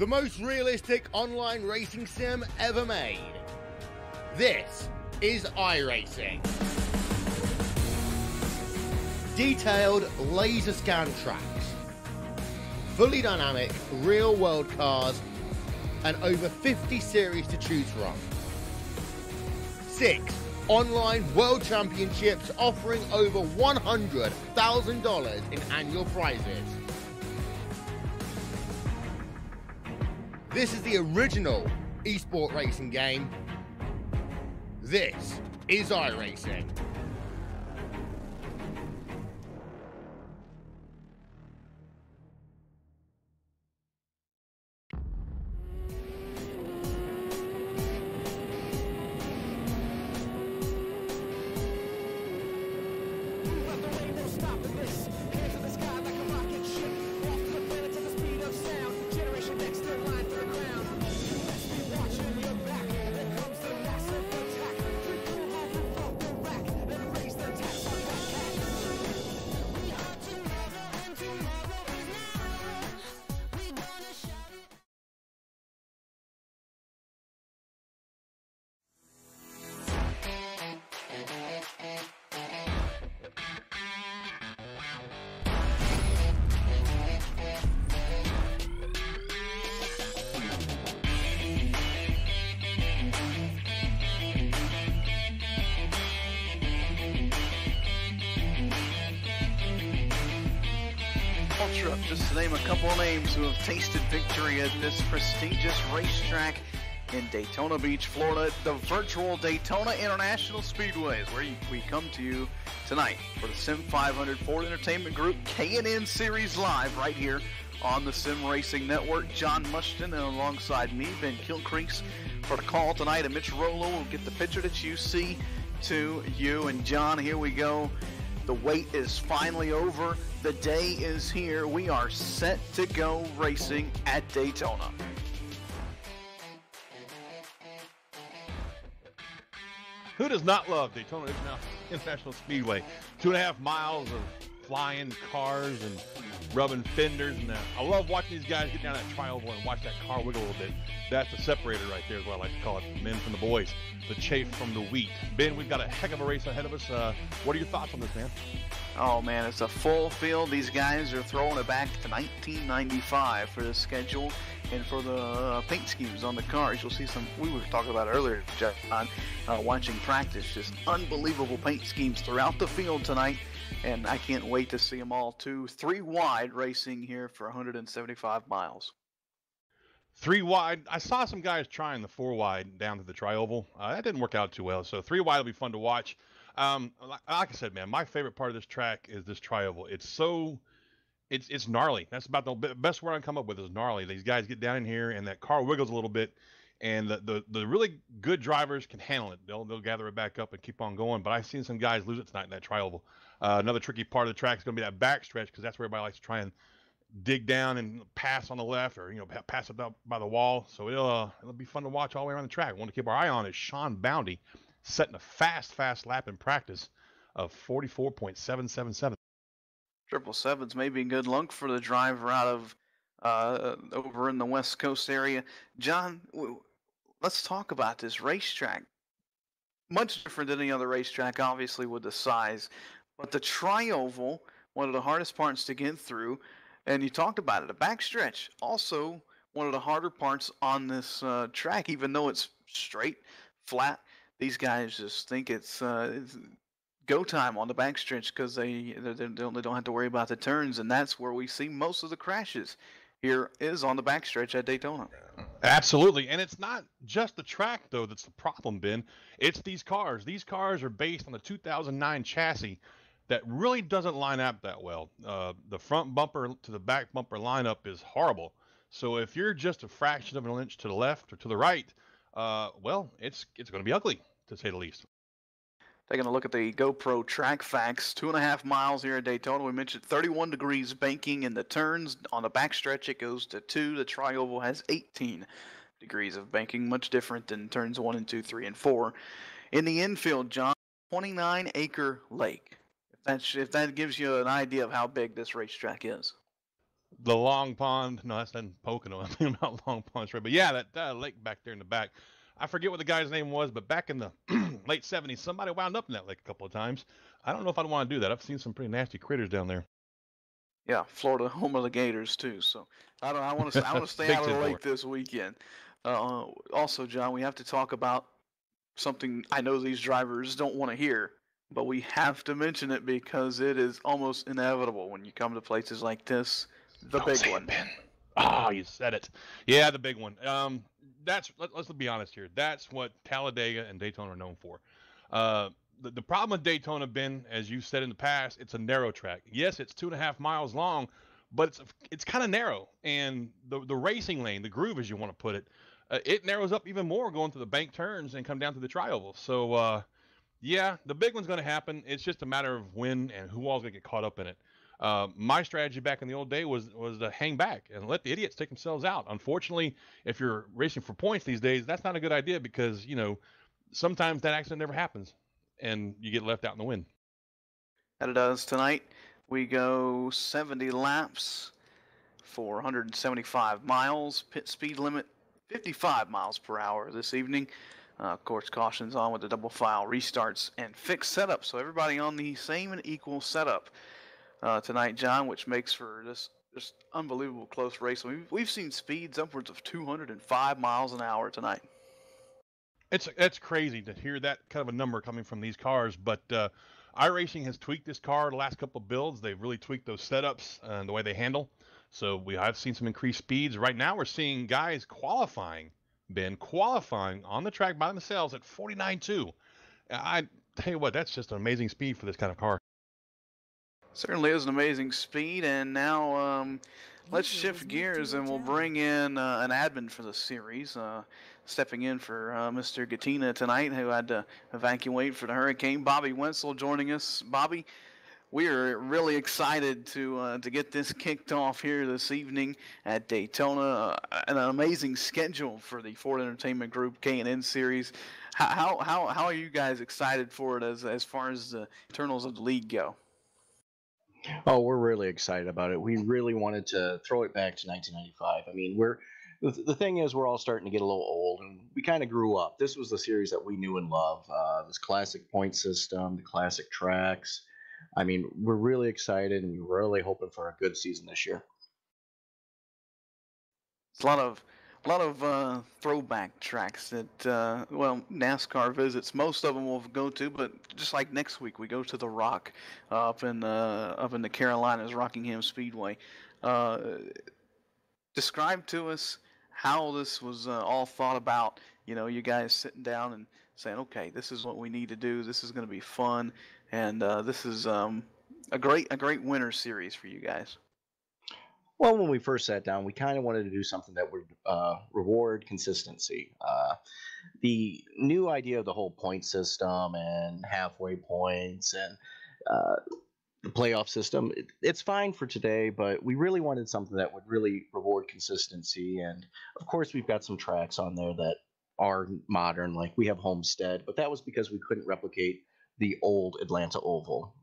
the most realistic online racing sim ever made. This is iRacing. Detailed laser scan tracks, fully dynamic real-world cars, and over 50 series to choose from. 6 online world championships offering over $100,000 in annual prizes. This is the original esport racing game. This is iRacing. Just to name a couple of names who have tasted victory at this prestigious racetrack in Daytona Beach, Florida, the virtual Daytona International Speedway is where we come to you tonight for the Sim500 Ford Entertainment Group K&N Series Live right here on the Sim Racing Network. John Mushton and alongside me, Ben Kilcrease, for the call tonight, and Mitch Rollo will get the picture that you see to you. And John, here we go. The wait is finally over. The day is here. We are set to go racing at Daytona. Who does not love Daytona International Speedway? 2.5 miles of flying cars and rubbing fenders, and I love watching these guys get down that trioval and watch that car wiggle a little bit. That's the separator right there, is what I like to call it, the men from the boys, the chaff from the wheat. Ben, we've got a heck of a race ahead of us. What are your thoughts on this, man? Oh man, it's a full field. These guys are throwing it back to 1995 for the schedule and for the paint schemes on the cars. You'll see some, we were talking about earlier, John, watching practice, just unbelievable paint schemes throughout the field tonight. And I can't wait to see them all too. 3 wide racing here for 175 miles. 3 wide. I saw some guys trying the 4 wide down to the trioval. That didn't work out too well. So 3 wide will be fun to watch. Like I said, man, my favorite part of this track is this trioval. It's gnarly. That's about the best word I can come up with is gnarly. These guys get down in here and that car wiggles a little bit, and the really good drivers can handle it. They'll gather it back up and keep on going. But I've seen some guys lose it tonight in that trioval. Another tricky part of the track is going to be that back stretch, because that's where everybody likes to try and dig down and pass on the left, or pass it up by the wall. So it'll be fun to watch all the way around the track. One to keep our eye on is Sean Bounty, setting a fast lap in practice of 44.777. 777s may be good luck for the driver out of over in the West Coast area. John, let's talk about this racetrack. Much different than any other racetrack, obviously, with the size. But the trioval, one of the hardest parts to get through, and you talked about it, the backstretch, also one of the harder parts on this track, even though it's straight, flat. These guys just think it's go time on the backstretch because they don't have to worry about the turns, and that's where we see most of the crashes. Here is on the backstretch at Daytona. Absolutely, and it's not just the track though that's the problem, Ben. It's these cars. These cars are based on the 2009 chassis that really doesn't line up that well. The front bumper to the back bumper lineup is horrible. So if you're just a fraction of an inch to the left or to the right, well, it's going to be ugly, to say the least. Taking a look at the GoPro track facts, 2.5 miles here at Daytona. We mentioned 31 degrees banking in the turns. On the backstretch, it goes to 2. The trioval has 18 degrees of banking, much different than turns 1 and 2, 3, and 4. In the infield, John, 29-acre lake. If that gives you an idea of how big this racetrack is. The Long Pond. No, that's in Pocono. I'm thinking about Long Pond Straight. But yeah, that lake back there in the back. I forget what the guy's name was, but back in the late 70s, somebody wound up in that lake a couple of times. I don't know if I'd want to do that. I've seen some pretty nasty critters down there. Yeah, Florida, home of the Gators too. So I want to stay Big out of the 10-4. lake this weekend. Also, John, we have to talk about something I know these drivers don't want to hear, but we have to mention it because it is almost inevitable when you come to places like this. The big one. Ben. Oh, you said it. Yeah, the big one. Let's be honest here. That's what Talladega and Daytona are known for. The problem with Daytona, Ben, as you've said in the past, it's a narrow track. Yes, it's 2.5 miles long, but it's kind of narrow. And the racing lane, the groove, as you want to put it, it narrows up even more going through the bank turns and come down to the tri-oval. So, yeah, the big one's going to happen. It's just a matter of when and who all's going to get caught up in it. My strategy back in the old day was to hang back and let the idiots take themselves out. Unfortunately, if you're racing for points these days, that's not a good idea because, sometimes that accident never happens and you get left out in the wind. That it does. Tonight, we go 70 laps for 175 miles. Pit speed limit 55 miles per hour this evening. Of course, cautions on with the double file restarts and fixed setup. So everybody on the same and equal setup tonight, John, which makes for this just unbelievable close race. We've seen speeds upwards of 205 miles an hour tonight. It's crazy to hear that kind of a number coming from these cars, but iRacing has tweaked this car the last couple of builds. They've really tweaked those setups and the way they handle. So I've seen some increased speeds. Right now we're seeing guys qualifying on the track by themselves at 49.2. I tell you what, that's just an amazing speed for this kind of car. Certainly is an amazing speed, and now let's shift gears and we'll bring in an admin for the series, stepping in for Mr. Gattina tonight, who had to evacuate for the hurricane. Bobby Wenzel joining us. Bobby, we are really excited to get this kicked off here this evening at Daytona. An amazing schedule for the Ford Entertainment Group K&N Series. How are you guys excited for it as far as the internals of the league go? Oh, we're really excited about it. We really wanted to throw it back to 1995. I mean, the thing is, we're all starting to get a little old, and we kind of grew up. This was the series that we knew and loved. This classic point system, the classic tracks. I mean, we're really excited, and we're really hoping for a good season this year. It's a lot of throwback tracks that NASCAR visits. Most of them we'll go to, but just like next week we go to the Rock up in the Carolinas, Rockingham Speedway. Describe to us how this was all thought about. You guys sitting down and saying, okay, this is what we need to do. This is going to be fun, and this is a great winter series for you guys. Well, when we first sat down, we kind of wanted to do something that would reward consistency. The new idea of the whole point system and halfway points and the playoff system, it's fine for today, but we really wanted something that would really reward consistency. And of course, we've got some tracks on there that are modern, like we have Homestead, but that was because we couldn't replicate the old Atlanta Oval.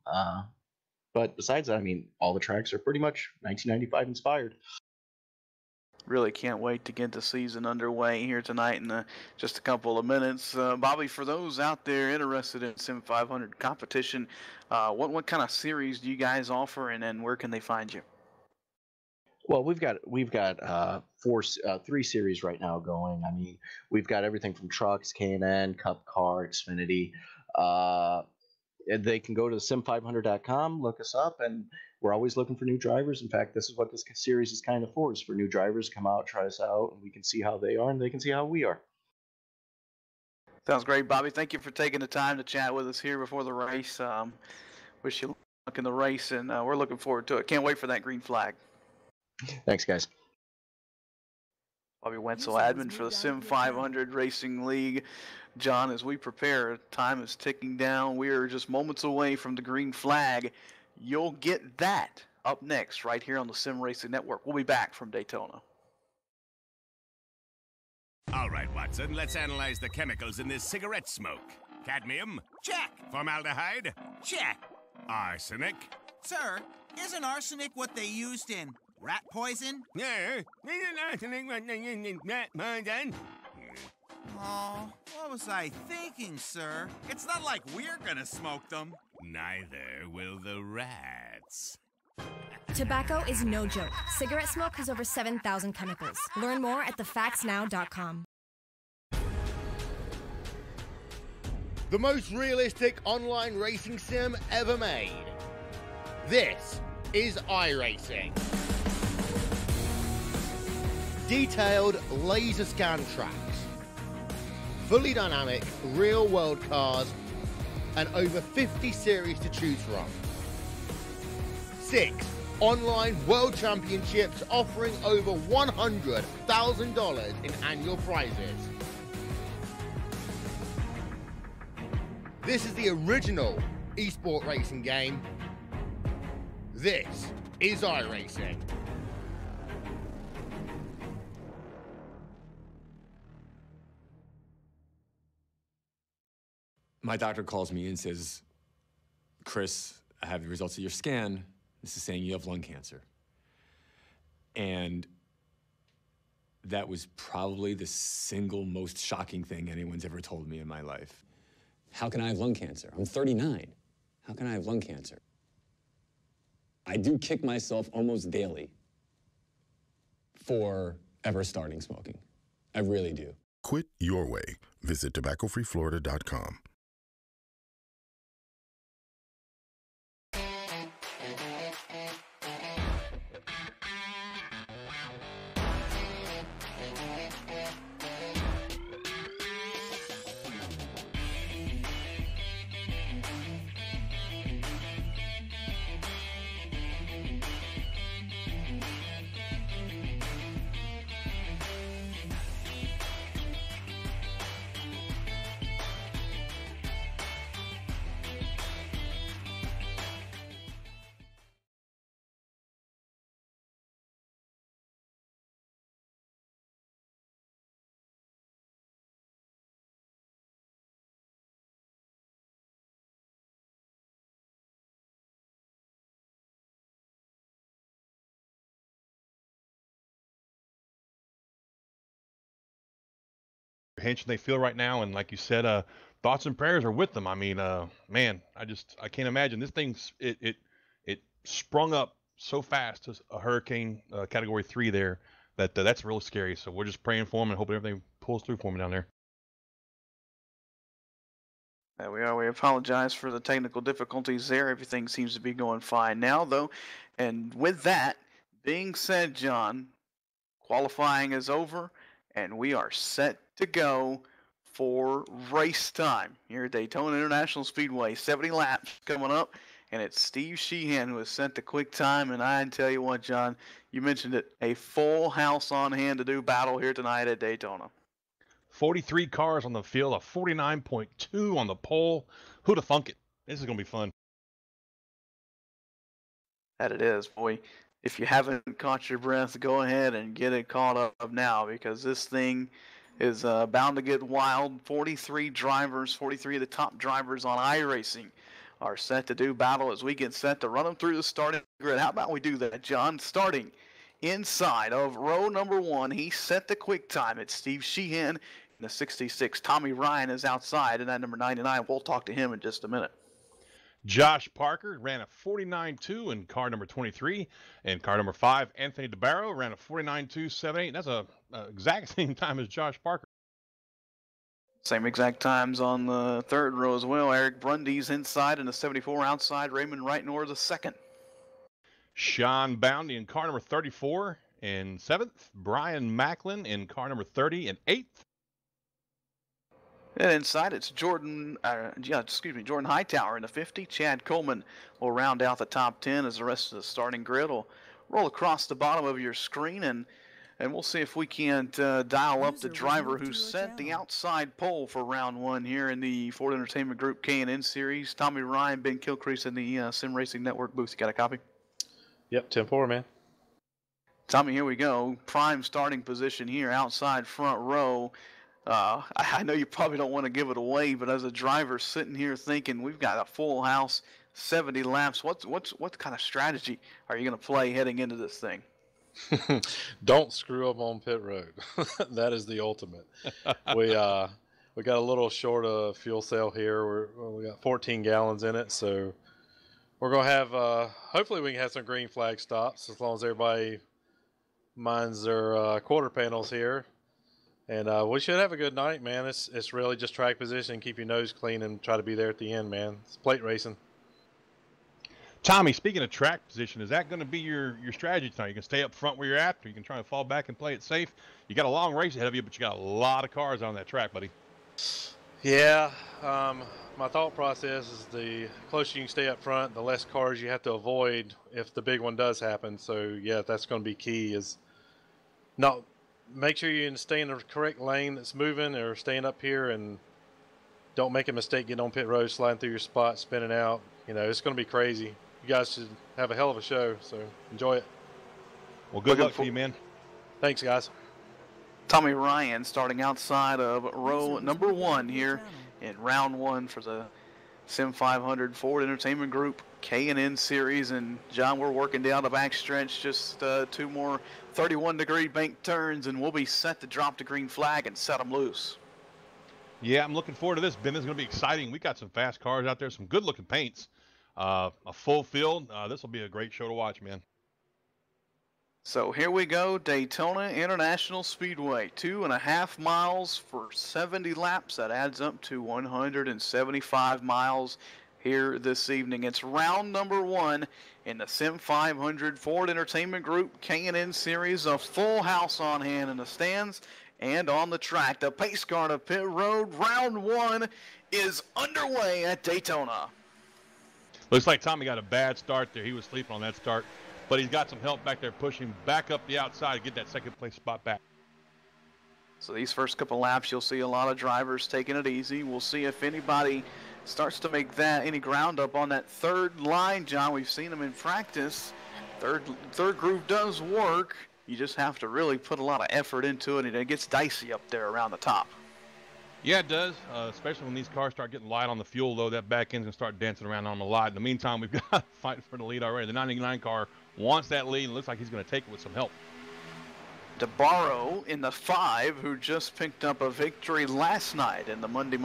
But besides that, I mean, all the tracks are pretty much 1995 inspired. Really can't wait to get the season underway here tonight in just a couple of minutes. Bobby, for those out there interested in Sim500 competition, what kind of series do you guys offer, and where can they find you? Well, we've got three series right now going. I mean, we've got everything from trucks, K&N, Cup Car, Xfinity. They can go to sim500.com, look us up, and we're always looking for new drivers. In fact, this is what this series is kind of for, is for new drivers to come out, try us out, and we can see how they are, and they can see how we are. Sounds great, Bobby. Thank you for taking the time to chat with us here before the race. Wish you luck in the race, and we're looking forward to it. Can't wait for that green flag. Thanks, guys. Bobby Wenzel, admin for the Sim500 Racing League. John, as we prepare, time is ticking down. We are just moments away from the green flag. You'll get that up next right here on the Sim Racing Network. We'll be back from Daytona. All right, Watson, let's analyze the chemicals in this cigarette smoke. Cadmium? Check. Formaldehyde? Check. Arsenic? Sir, isn't arsenic what they used in Rat poison? Yeah. Oh, what was I thinking, sir? It's not like we're gonna smoke them. Neither will the rats. Tobacco is no joke. Cigarette smoke has over 7,000 chemicals. Learn more at thefactsnow.com. The most realistic online racing sim ever made. This is iRacing. Detailed laser scan tracks, fully dynamic real world cars, and over 50 series to choose from. 6 online world championships offering over $100,000 in annual prizes. This is the original esport racing game. This is iRacing. My doctor calls me and says, Chris, I have the results of your scan. This is saying you have lung cancer. And that was probably the single most shocking thing anyone's ever told me in my life. How can I have lung cancer? I'm 39. How can I have lung cancer? I do kick myself almost daily for ever starting smoking. I really do. Quit your way. Visit tobaccofreeflorida.com. Hench they feel right now, and like you said, thoughts and prayers are with them. I mean, man, I can't imagine this thing's it sprung up so fast as a hurricane category 3 there that that's real scary. So we're just praying for them and hoping everything pulls through for them down there. There we are. We apologize for the technical difficulties there. Everything seems to be going fine now, though. And with that being said, John, qualifying is over, and we are set to go for race time here at Daytona International Speedway. 70 laps coming up, and it's Steve Sheehan who has sent the quick time. And I tell you what, John, you mentioned it, a full house on hand to do battle here tonight at Daytona. 43 cars on the field, a 49.2 on the pole. Who'd have thunk it? This is going to be fun. That it is, boy. If you haven't caught your breath, go ahead and get it caught up now, because this thing is bound to get wild. 43 drivers, 43 of the top drivers on iRacing are set to do battle as we get set to run them through the starting grid. How about we do that, John? Starting inside of row number 1, he set the quick time. It's Steve Sheehan in the 66. Tommy Ryan is outside in that number 99. We'll talk to him in just a minute. Josh Parker ran a 49.2 in car number 23. And car number 5, Anthony DeBarro, ran a 49.278. That's a exact same time as Josh Parker. Same exact times on the third row as well. Eric Brundy's inside in the 74 outside. Raymond Wrightnor the second. Sean Boundy in car number 34 in 7th. Brian Macklin in car number 30 in 8th. And inside it's Jordan Hightower in the 50. Chad Coleman will round out the top 10 as the rest of the starting grid will roll across the bottom of your screen, and we'll see if we can't dial up the driver who set the outside pole for round 1 here in the Ford Entertainment Group K&N Series. Tommy Ryan, Ben Kilcrease in the Sim Racing Network booth. You got a copy? Yep, 10-4, man. Tommy, here we go. Prime starting position here, outside front row. I know you probably don't want to give it away, but as a driver sitting here thinking we've got a full house, 70 laps, what kind of strategy are you going to play heading into this thing? Don't screw up on pit road. That is the ultimate. We got a little short of fuel cell here. We got 14 gallons in it, so we're gonna have. Hopefully, we can have some green flag stops as long as everybody minds their quarter panels here, and we should have a good night, man. It's really just track position, keep your nose clean, and try to be there at the end, man. It's plate racing. Tommy, speaking of track position, is that going to be your strategy tonight? You can stay up front where you're at, or you can try to fall back and play it safe. You got a long race ahead of you, but you got a lot of cars on that track, buddy. Yeah, my thought process is the closer you can stay up front, the less cars you have to avoid if the big one does happen. So yeah, that's going to be key. Is not make sure you stay in the correct lane that's moving, or staying up here, and don't make a mistake getting on pit road, sliding through your spot, spinning out. You know, it's going to be crazy. You guys should have a hell of a show, so enjoy it. Well, good luck to you, man. Thanks, guys. Tommy Ryan starting outside of row number 1 here in round 1 for the Sim500 Ford Entertainment Group K&N Series. And, John, we're working down the backstretch, just 2 more 31-degree bank turns, and we'll be set to drop the green flag and set them loose. Yeah, I'm looking forward to this, Ben. This is going to be exciting. We got some fast cars out there, some good-looking paints, a full field. This will be a great show to watch, man. So here we go, Daytona International Speedway, 2.5 miles for 70 laps. That adds up to 175 miles here this evening. It's round number 1 in the Sim500 Ford Entertainment Group K&N Series. A full house on hand in the stands and on the track. The pace car to pit road. Round 1 is underway at Daytona. Looks like Tommy got a bad start there. He was sleeping on that start, but he's got some help back there pushing back up the outside to get that second place spot back. So these first couple laps, you'll see a lot of drivers taking it easy. We'll see if anybody starts to make any ground up on that third line, John. We've seen them in practice. Third groove does work. You just have to really put a lot of effort into it, and it gets dicey up there around the top. Yeah, it does, especially when these cars start getting light on the fuel, though. That back end's going to start dancing around on them a lot. In the meantime, we've got to fight for the lead already. The 99 car wants that lead, and looks like he's going to take it with some help. DeBarro in the 5, who just picked up a victory last night in the Monday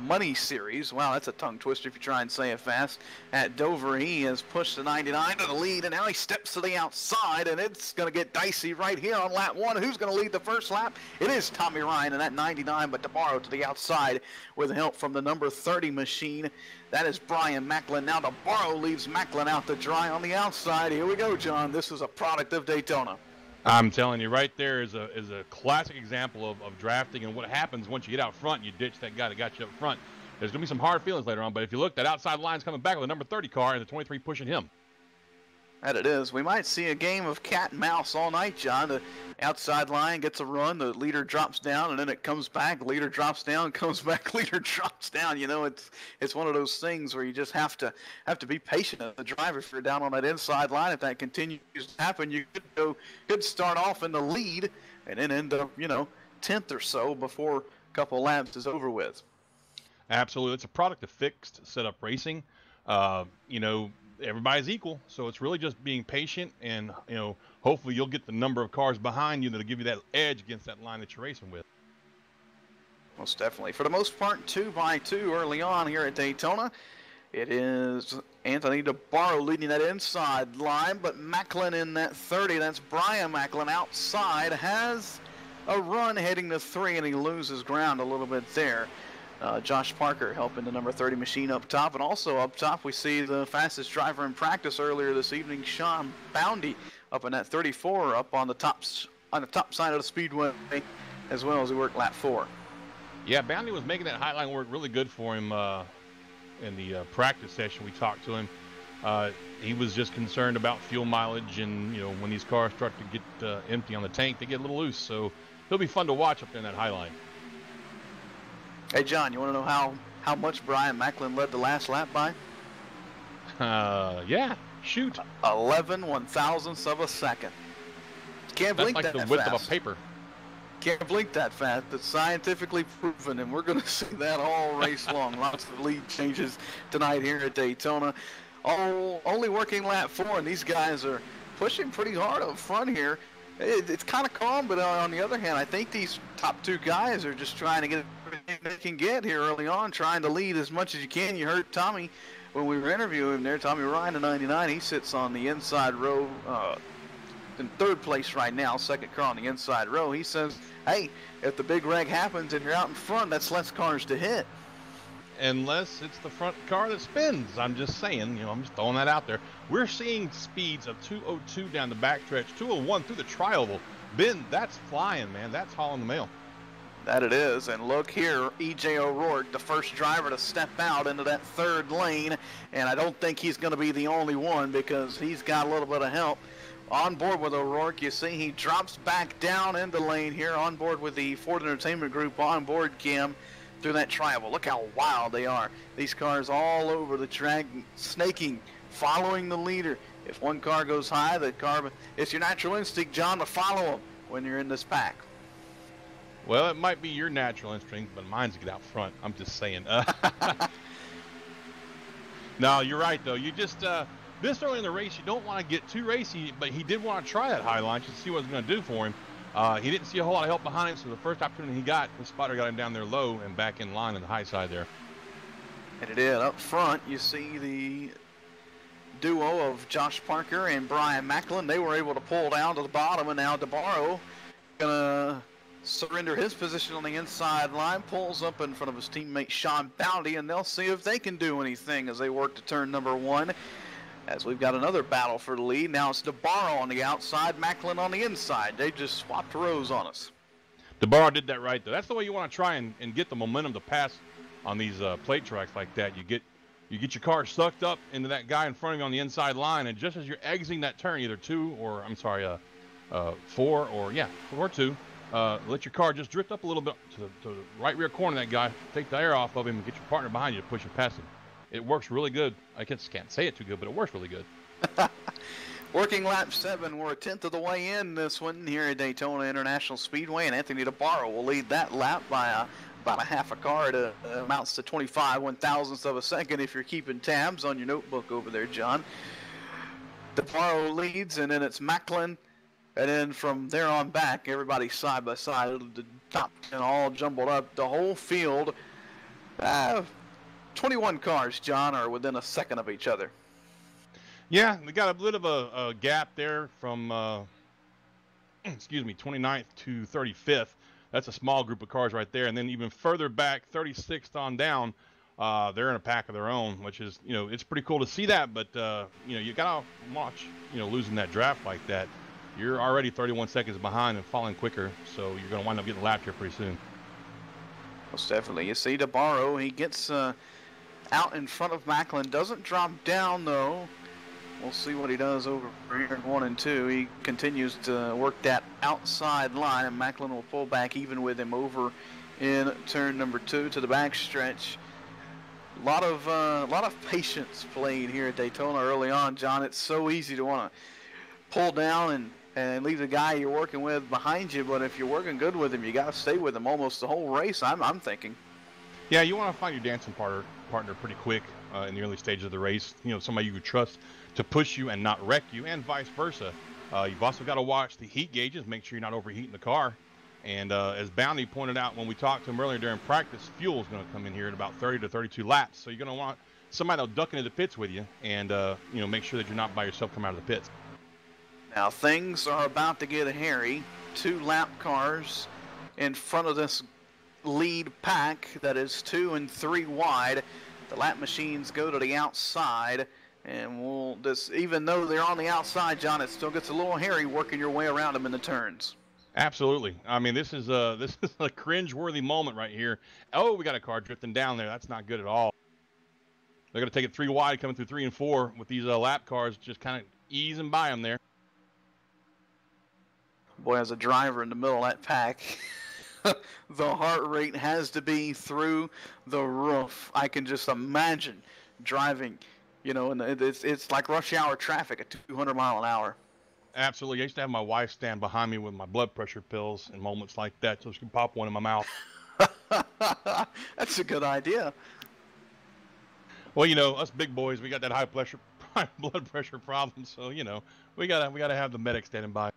Money Series. Wow, that's a tongue twister if you try and say it fast. At Dover, he has pushed the 99 to the lead, and now he steps to the outside, and it's going to get dicey right here on lap 1. Who's going to lead the first lap? It is Tommy Ryan in that 99, but DeBarro to the outside with help from the number 30 machine. That is Brian Macklin. Now DeBarro leaves Macklin out to dry on the outside. Here we go, John. This is a product of Daytona. I'm telling you, right there is a classic example of drafting and what happens once you get out front and you ditch that guy that got you up front. There's going to be some hard feelings later on, but if you look, that outside line's coming back with the number 30 car and the 23 pushing him. That it is. We might see a game of cat and mouse all night, John. The outside line gets a run, the leader drops down, and then it comes back. Leader drops down, comes back, leader drops down. You know, it's one of those things where you just have to be patient as a driver if you're down on that inside line. If that continues to happen, you could start off in the lead and then end up, 10th or so before a couple laps is over with. Absolutely. It's a product of fixed setup racing. Everybody's equal, so it's really just being patient, and hopefully you'll get the number of cars behind you that'll give you that edge against that line that you're racing with. Most definitely. For the most part, 2x2 early on here at Daytona. It is Anthony DeBarro leading that inside line, but Macklin in that 30. That's Brian Macklin outside, has a run heading to 3, and he loses ground a little bit there. Josh Parker helping the number 30 machine up top. And also up top, we see the fastest driver in practice earlier this evening, Sean Boundy, up in that 34, up on the top side of the speedway, as well as he worked lap 4. Yeah, Boundy was making that highline work really good for him in the practice session. We talked to him. He was just concerned about fuel mileage, and when these cars start to get empty on the tank, they get a little loose. So he'll be fun to watch up there in that highline. Hey, John, you want to know how much Brian Macklin led the last lap by? Yeah, shoot. 11 one-thousandths of a second. Can't blink that fast. That's like the width of a paper. Can't blink that fast. It's scientifically proven, and we're going to see that all race long. Lots of lead changes tonight here at Daytona. Only working lap 4, and these guys are pushing pretty hard up front here. It's kind of calm, but on the other hand, I think these top two guys are just trying to get everything they can get here early on, trying to lead as much as you can. You heard Tommy when we were interviewing him there. Tommy Ryan, the 99, he sits on the inside row in third place right now, second car on the inside row. He says, hey, if the big wreck happens and you're out in front, that's less cars to hit. Unless it's the front car that spins. I'm just saying, you know, I'm just throwing that out there. We're seeing speeds of 202 down the backstretch, 201 through the tri-oval. Ben, that's flying, man. That's hauling the mail. That it is. And look here, E.J. O'Rourke, the first driver to step out into that third lane. And I don't think he's going to be the only one because he's got a little bit of help. On board with O'Rourke, you see he drops back down into lane here, on board with the Ford Entertainment Group on board cam through that tri-oval. Look how wild they are. These cars all over the track, snaking, following the leader. If one car goes high, the car, it's your natural instinct, John, to follow them when you're in this pack. Well, it might be your natural instinct, but mine's to get out front. I'm just saying. No, you're right, though. You just, this early in the race, you don't want to get too racy, but he did want to try that high line just to see what it's going to do for him. He didn't see a whole lot of help behind him, so the first opportunity he got, the spotter got him down there low and back in line on the high side there. And it did. Up front, you see the duo of Josh Parker and Brian Macklin. They were able to pull down to the bottom, and now DeBarro gonna surrender his position on the inside line, pulls up in front of his teammate Sean Bounty, and they'll see if they can do anything as they work to turn number one. As we've got another battle for the lead. Now it's DeBarro on the outside, Macklin on the inside. They just swapped rows on us. DeBarro did that right, though. That's the way you want to try and get the momentum to pass on these plate tracks like that. You get your car sucked up into that guy in front of you on the inside line, and just as you're exiting that turn, either 4 or 2, let your car just drift up a little bit to the right rear corner of that guy, take the air off of him, and get your partner behind you to push him past him. It works really good. I just can't say it too good, but it works really good. Working lap 7, we're a tenth of the way in this one here at Daytona International Speedway, and Anthony DeBarro will lead that lap by about a half a car. It amounts to 25 one-thousandths of a second if you're keeping tabs on your notebook over there, John. DeBarro leads, and then it's Macklin, and then from there on back, everybody side by side. The top 10 all jumbled up. The whole field, 21 cars, John, are within a second of each other. Yeah, we got a bit of a gap there from, 29th to 35th. That's a small group of cars right there. And then even further back, 36th on down, they're in a pack of their own, which is, it's pretty cool to see that. But, you got to watch, losing that draft like that. You're already 31 seconds behind and falling quicker, so you're going to wind up getting lapped here pretty soon. Most definitely. You see DeBarro, he gets out in front of Macklin. Doesn't drop down, though. We'll see what he does over here in 1 and 2. He continues to work that outside line, and Macklin will pull back even with him over in turn number 2 to the backstretch. A lot of patience played here at Daytona early on, John. It's so easy to want to pull down and leave the guy you're working with behind you, but if you're working good with him, you got to stay with him almost the whole race, I'm thinking. Yeah, you want to find your dancing partner pretty quick in the early stages of the race. Somebody you could trust to push you and not wreck you, and vice versa. You've also got to watch the heat gauges, make sure you're not overheating the car. And as Bounty pointed out when we talked to him earlier during practice, fuel is going to come in here at about 30 to 32 laps. So you're going to want somebody that'll duck into the pits with you and make sure that you're not by yourself coming out of the pits. Now things are about to get hairy. 2 lap cars in front of this lead pack that is 2 and 3 wide. The lap machines go to the outside, and even though they're on the outside, John, it still gets a little hairy working your way around them in the turns. Absolutely. I mean, this is a cringe-worthy moment right here. Oh, we got a car drifting down there. That's not good at all. They're going to take it 3 wide, coming through 3 and 4 with these lap cars just kind of easing by them there. Boy, as a driver in the middle of that pack, the heart rate has to be through the roof. I can just imagine driving, and it's like rush hour traffic at 200 miles an hour. Absolutely. I used to have my wife stand behind me with my blood pressure pills in moments like that so she can pop one in my mouth. That's a good idea. Well, us big boys, we got that high high blood pressure problems, so you know we gotta have the medic standing by.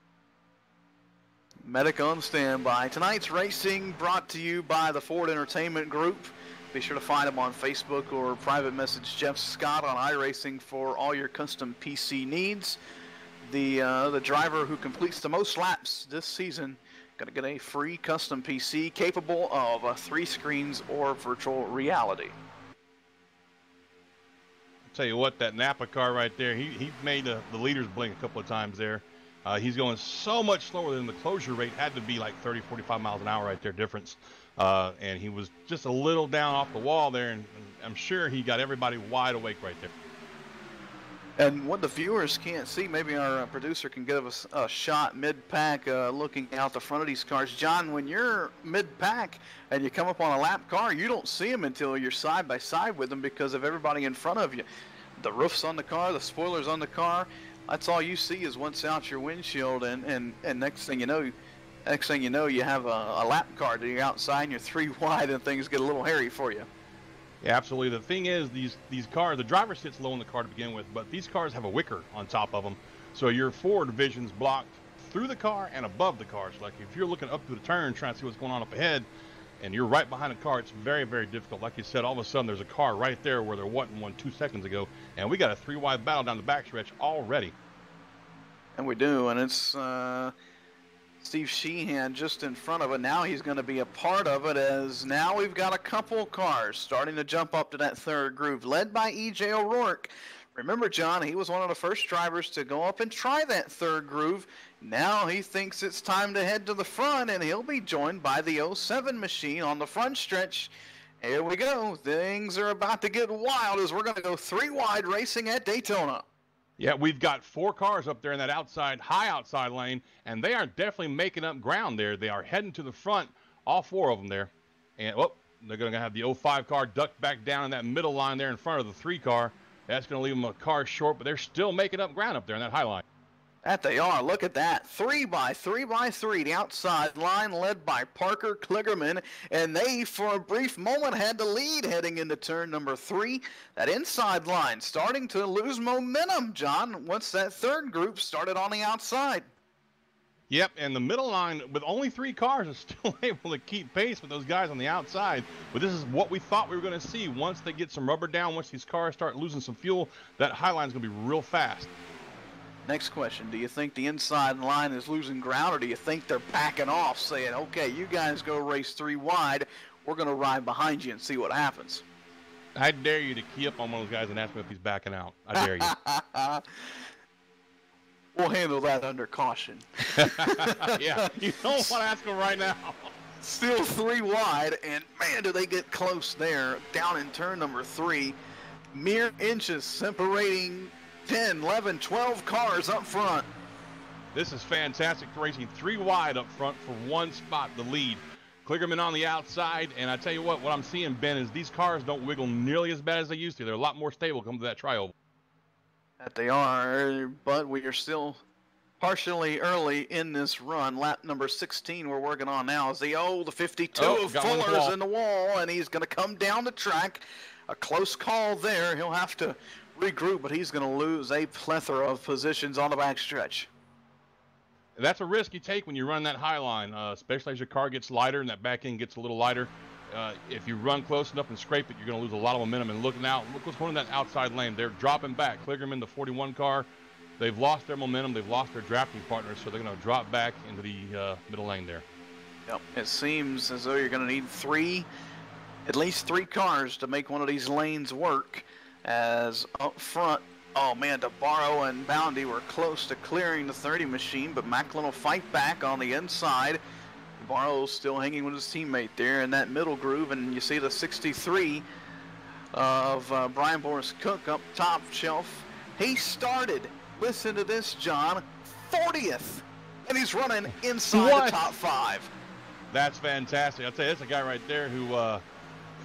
Medic on standby. Tonight's racing brought to you by the Ford Entertainment Group. Be sure to find them on Facebook or private message Jeff Scott on iRacing for all your custom PC needs. The driver who completes the most laps this season going to get a free custom PC capable of 3 screens or virtual reality. I'll tell you what, that Napa car right there, he made the leaders blink a couple of times there. He's going so much slower than the closure rate had to be like 30, 45 miles an hour right there difference. And he was just a little down off the wall there, and I'm sure he got everybody wide awake right there. And what the viewers can't see, maybe our producer can give us a shot mid-pack looking out the front of these cars. John, when you're mid-pack and you come up on a lap car, you don't see them until you're side by side with them because of everybody in front of you. The roof's on the car, the spoiler's on the car. That's all you see is what's out your windshield, and next thing you know, you have a lap car to the outside and you're 3 wide and things get a little hairy for you. Yeah, absolutely. The thing is, these cars, the driver sits low in the car to begin with, but these cars have a wicker on top of them, so your forward vision's blocked through the car and above the car. So like if you're looking up through the turn trying to see what's going on up ahead, and you're right behind the car, it's very, very difficult. Like you said, all of a sudden there's a car right there where there wasn't one 2 seconds ago, and we got a 3 wide battle down the backstretch already. And we do, and it's Steve Sheehan just in front of it. Now he's going to be a part of it, as now we've got a couple cars starting to jump up to that third groove, led by E.J. O'Rourke. Remember, John, he was one of the first drivers to go up and try that third groove. Now he thinks it's time to head to the front, and he'll be joined by the 07 machine on the front stretch. Here we go. Things are about to get wild as we're going to go 3 wide racing at Daytona. Yeah, we've got 4 cars up there in that high outside lane, and they are definitely making up ground there. They are heading to the front, all 4 of them there. And, they're going to have the 05 car ducked back down in that middle line there in front of the 3 car. That's going to leave them a car short, but they're still making up ground up there in that high line. That they are. Look at that. 3 by 3 by 3. The outside line led by Parker Kligerman. And they, for a brief moment, had the lead heading into turn number 3. That inside line starting to lose momentum, John, once that third group started on the outside. Yep, and the middle line, with only 3 cars, is still able to keep pace with those guys on the outside. But this is what we thought we were going to see. Once they get some rubber down, once these cars start losing some fuel, that high line is going to be real fast. Next question, do you think the inside line is losing ground, or do you think they're backing off, saying, okay, you guys go race 3 wide, we're going to ride behind you and see what happens? I dare you to key up on one of those guys and ask him if he's backing out. I dare you. We'll handle that under caution. Yeah, you don't want to ask him right now. Still 3 wide, and man, do they get close there, down in turn number 3. Mere inches separating 10, 11, 12 cars up front. This is fantastic racing. 3 wide up front for 1 spot, the lead. Kligerman on the outside, and I tell you what I'm seeing, Ben, is these cars don't wiggle nearly as bad as they used to. They're a lot more stable coming to that tri-oval. That they are, but we are still partially early in this run. Lap number 16 we're working on now is the 52 of Fuller's in the wall, and he's going to come down the track. A close call there. He'll have to regroup, but he's going to lose a plethora of positions on the backstretch. That's a risk you take when you run that high line, especially as your car gets lighter and that back end gets a little lighter. If you run close enough and scrape it, you're going to lose a lot of momentum. And look what's going on in that outside lane. They're dropping back. Kligerman, the 41 car, they've lost their momentum. They've lost their drafting partners, so they're going to drop back into the middle lane there. Yep. It seems as though you're going to need at least three cars to make one of these lanes work. As up front, oh man, DeBarro and Boundy were close to clearing the 30 machine, but Macklin will fight back on the inside. DeBarro's still hanging with his teammate there in that middle groove, and you see the 63 of Brian Boris Cook up top shelf. He started, listen to this, John, 40th, and he's running inside the top 5. That's fantastic. I'll tell you, that's a guy right there who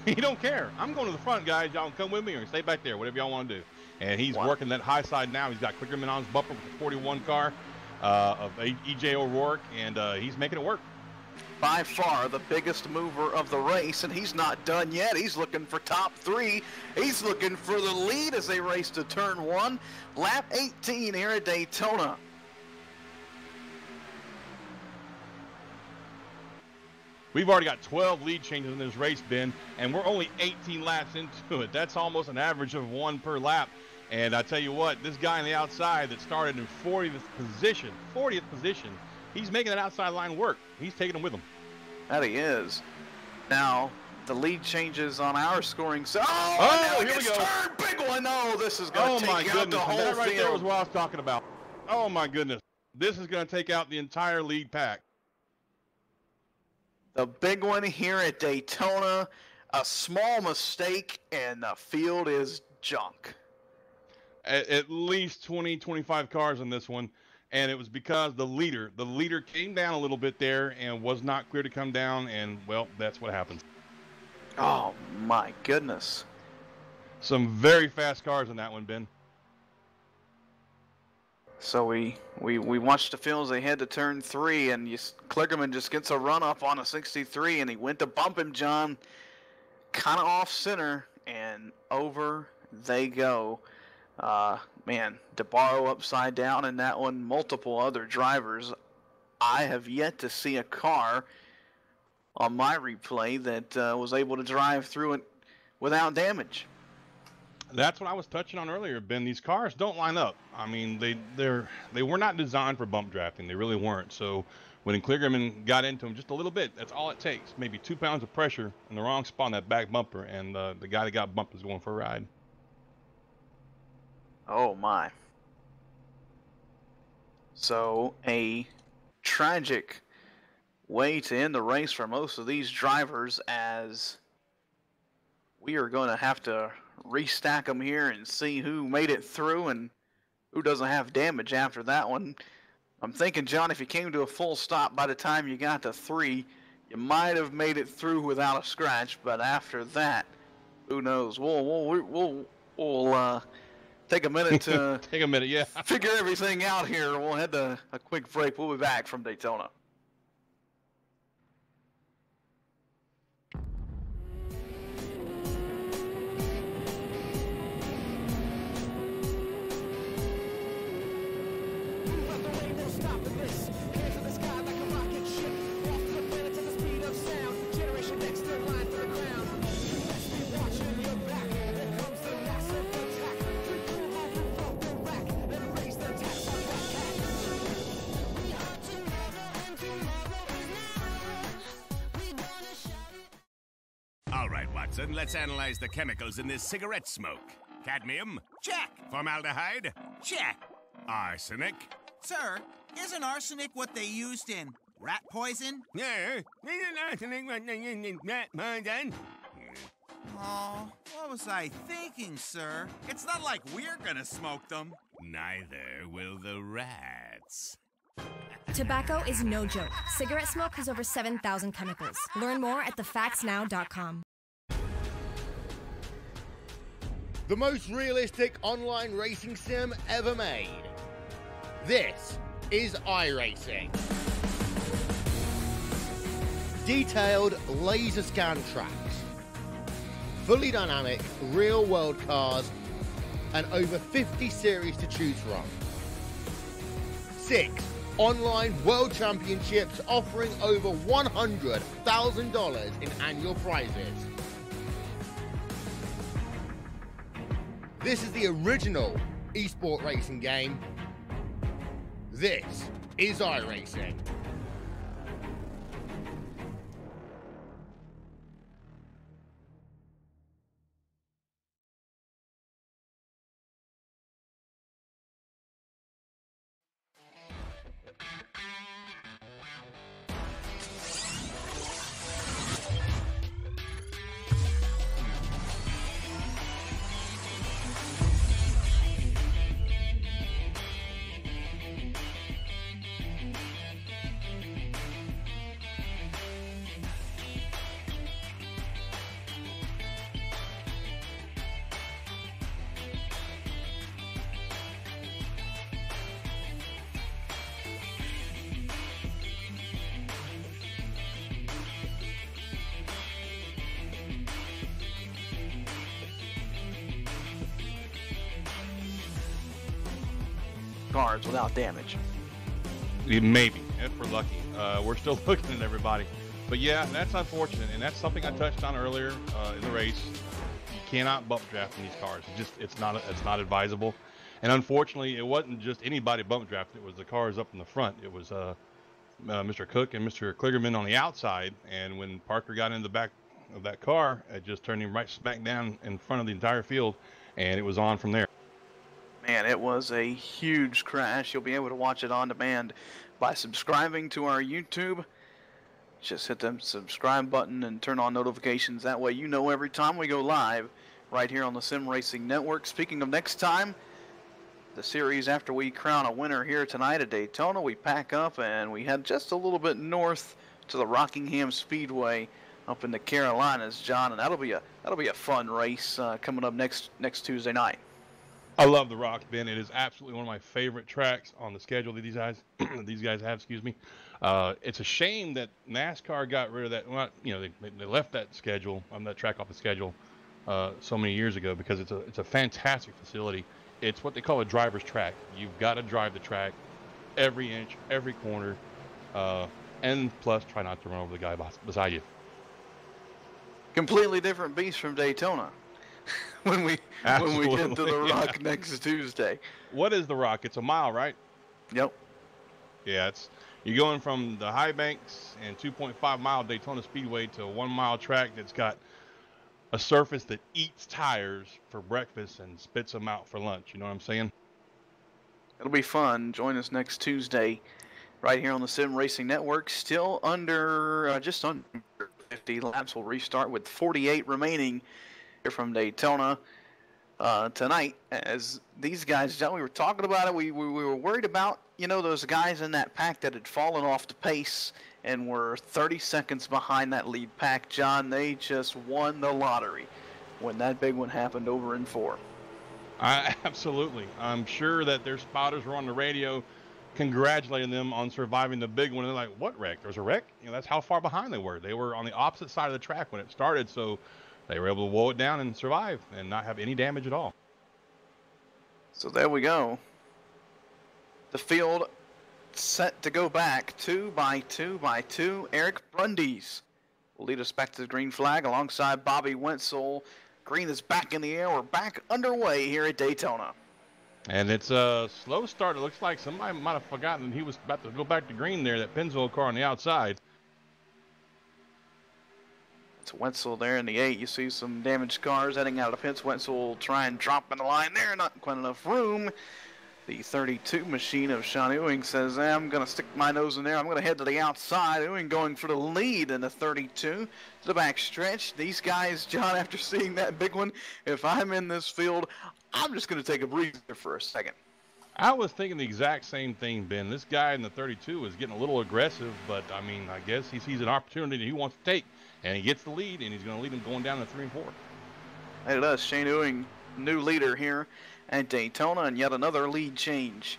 he don't care. I'm going to the front, guys. Y'all come with me or stay back there, whatever y'all want to do. And he's working that high side now. He's got Kligerman on his bumper with the 41 car of E.J. O'Rourke, and he's making it work. by far the biggest mover of the race, and he's not done yet. He's looking for top 3. He's looking for the lead as they race to turn 1. Lap 18 here at Daytona. We've already got 12 lead changes in this race, Ben, and we're only 18 laps into it. That's almost an average of 1 per lap. And I tell you what, this guy on the outside that started in 40th position, he's making that outside line work. He's taking them with him. That he is. Now, the lead changes on our scoring. So, here we go. Turn, big one. Oh, this is going to take out the whole that right field. There was what I was talking about. Oh, my goodness. This is going to take out the entire lead pack. The big one here at Daytona. A small mistake, and the field is junk. At least 20, 25 cars in this one. And it was because the leader came down a little bit there and was not clear to come down. And, well, that's what happens. Oh, my goodness. Some very fast cars in that one, Ben. So we watched the field as they head to turn 3, and Kligerman just gets a run up on a 63, and he went to bump him, John, kind of off center, and over they go. Man, DeBarro upside down in that one, multiple other drivers. I have yet to see a car on my replay that was able to drive through it without damage. That's what I was touching on earlier, Ben. These cars don't line up. I mean, they were not designed for bump drafting. They really weren't. So when Kligerman got into them just a little bit, that's all it takes. Maybe 2 pounds of pressure in the wrong spot on that back bumper, and the guy that got bumped is going for a ride. Oh, my. So a tragic way to end the race for most of these drivers, as we are going to have to restack them here and see who made it through and who doesn't have damage after that one. I'm thinking, John, if you came to a full stop by the time you got to 3, you might have made it through without a scratch, but after that, who knows? We'll take a minute to figure everything out here. We'll head to a quick break. We'll be back from Daytona. All right, Watson, let's analyze the chemicals in this cigarette smoke. Cadmium? Check. Formaldehyde? Check. Arsenic? Sir, isn't arsenic what they used in rat poison? Yeah. Rat poison? Oh, what was I thinking, sir? It's not like we're gonna smoke them. Neither will the rats. Tobacco is no joke. Cigarette smoke has over 7,000 chemicals. Learn more at thefactsnow.com. The most realistic online racing sim ever made. This is iRacing. Detailed laser scan tracks, fully dynamic real world cars, and over 50 series to choose from. 6 online world championships offering over $100,000 in annual prizes. This is the original esport racing game. This is iRacing. cars without damage. Maybe, if we're lucky. We're still looking at everybody. But yeah, that's unfortunate, and that's something I touched on earlier in the race. You cannot bump draft in these cars. It's not advisable. And unfortunately, it wasn't just anybody bump drafted. It was the cars up in the front. It was Mr. Cook and Mr. Kligerman on the outside. And when Parker got in the back of that car, it just turned him right smack down in front of the entire field, and it was on from there. Man, it was a huge crash. You'll be able to watch it on demand by subscribing to our YouTube. Just hit the subscribe button and turn on notifications. That way you know every time we go live right here on the Sim Racing Network. Speaking of next time, the series after we crown a winner here tonight at Daytona, we pack up and we head just a little bit north to the Rockingham Speedway up in the Carolinas, John, and that'll be a fun race coming up next Tuesday night. I love the Rock, Ben. It is absolutely one of my favorite tracks on the schedule that these guys have. Excuse me. It's a shame that NASCAR got rid of that. Well, they left that schedule on that track off the schedule so many years ago, because it's a fantastic facility. It's what they call a driver's track. You've got to drive the track every inch, every corner, and plus try not to run over the guy beside you. Completely different beast from Daytona. when we get to the Rock next Tuesday. What is the Rock? It's a mile, right? Yep. Yeah, you're going from the high banks and 2.5 mile Daytona Speedway to a 1 mile track that's got a surface that eats tires for breakfast and spits them out for lunch. You know what I'm saying? It'll be fun. Join us next Tuesday right here on the Sim Racing Network. Still just under 50 laps. We'll restart with 48 remaining here from Daytona tonight. As these guys, John, we were talking about it. We were worried about, those guys in that pack that had fallen off the pace and were 30 seconds behind that lead pack. John, they just won the lottery when that big one happened over in 4. Absolutely. I'm sure that their spotters were on the radio congratulating them on surviving the big one. And they're like, what wreck? There's a wreck? That's how far behind they were. They were on the opposite side of the track when it started, so they were able to woe it down and survive and not have any damage at all. So there we go. The field set to go back 2 by 2 by 2. Eric Brundies will lead us back to the green flag alongside Bobby Wenzel. Green is back in the air. We're back underway here at Daytona. And it's a slow start. It looks like somebody might have forgotten he was about to go back to green there, that Pennzoil car on the outside. It's Wenzel there in the 8. You see some damaged cars heading out of the pits. Wenzel will try and drop in the line there. Not quite enough room. The 32 machine of Sean Ewing says, I'm going to stick my nose in there. I'm going to head to the outside. Ewing going for the lead in the 32 to the back stretch. These guys, John, after seeing that big one, if I'm in this field, I'm just going to take a breather for a second. I was thinking the exact same thing, Ben. This guy in the 32 is getting a little aggressive, but, I guess he sees an opportunity he wants to take, and he gets the lead, and he's going to lead him going down to 3 and 4. It does. Shane Ewing, new leader here at Daytona, and yet another lead change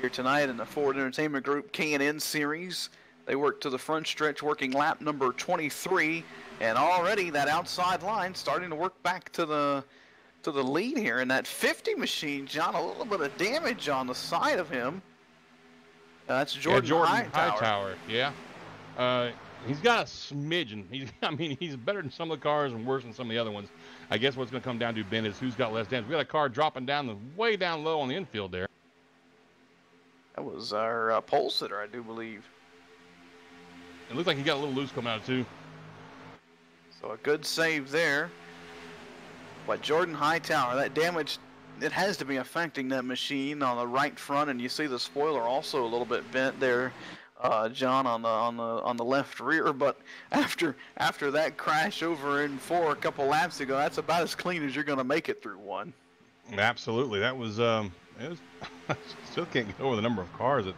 here tonight in the Ford Entertainment Group K&N Series. They work to the front stretch, working lap number 23, and already that outside line starting to work back to the lead here. And that 50 machine, John, a little bit of damage on the side of him. That's Jordan Hightower. Yeah. He's got a smidgen. He's better than some of the cars and worse than some of the other ones. I guess what's going to come down to, Ben, is who's got less damage. We got a car dropping down way down low on the infield there. That was our pole sitter, I do believe. It looks like he got a little loose coming out, too. So a good save there. But Jordan Hightower, that damage, it has to be affecting that machine on the right front, and you see the spoiler also a little bit bent there, John, on the left rear. But after that crash over in 4 a couple laps ago, that's about as clean as you're going to make it through 1. Absolutely, that was. I still can't get over the number of cars that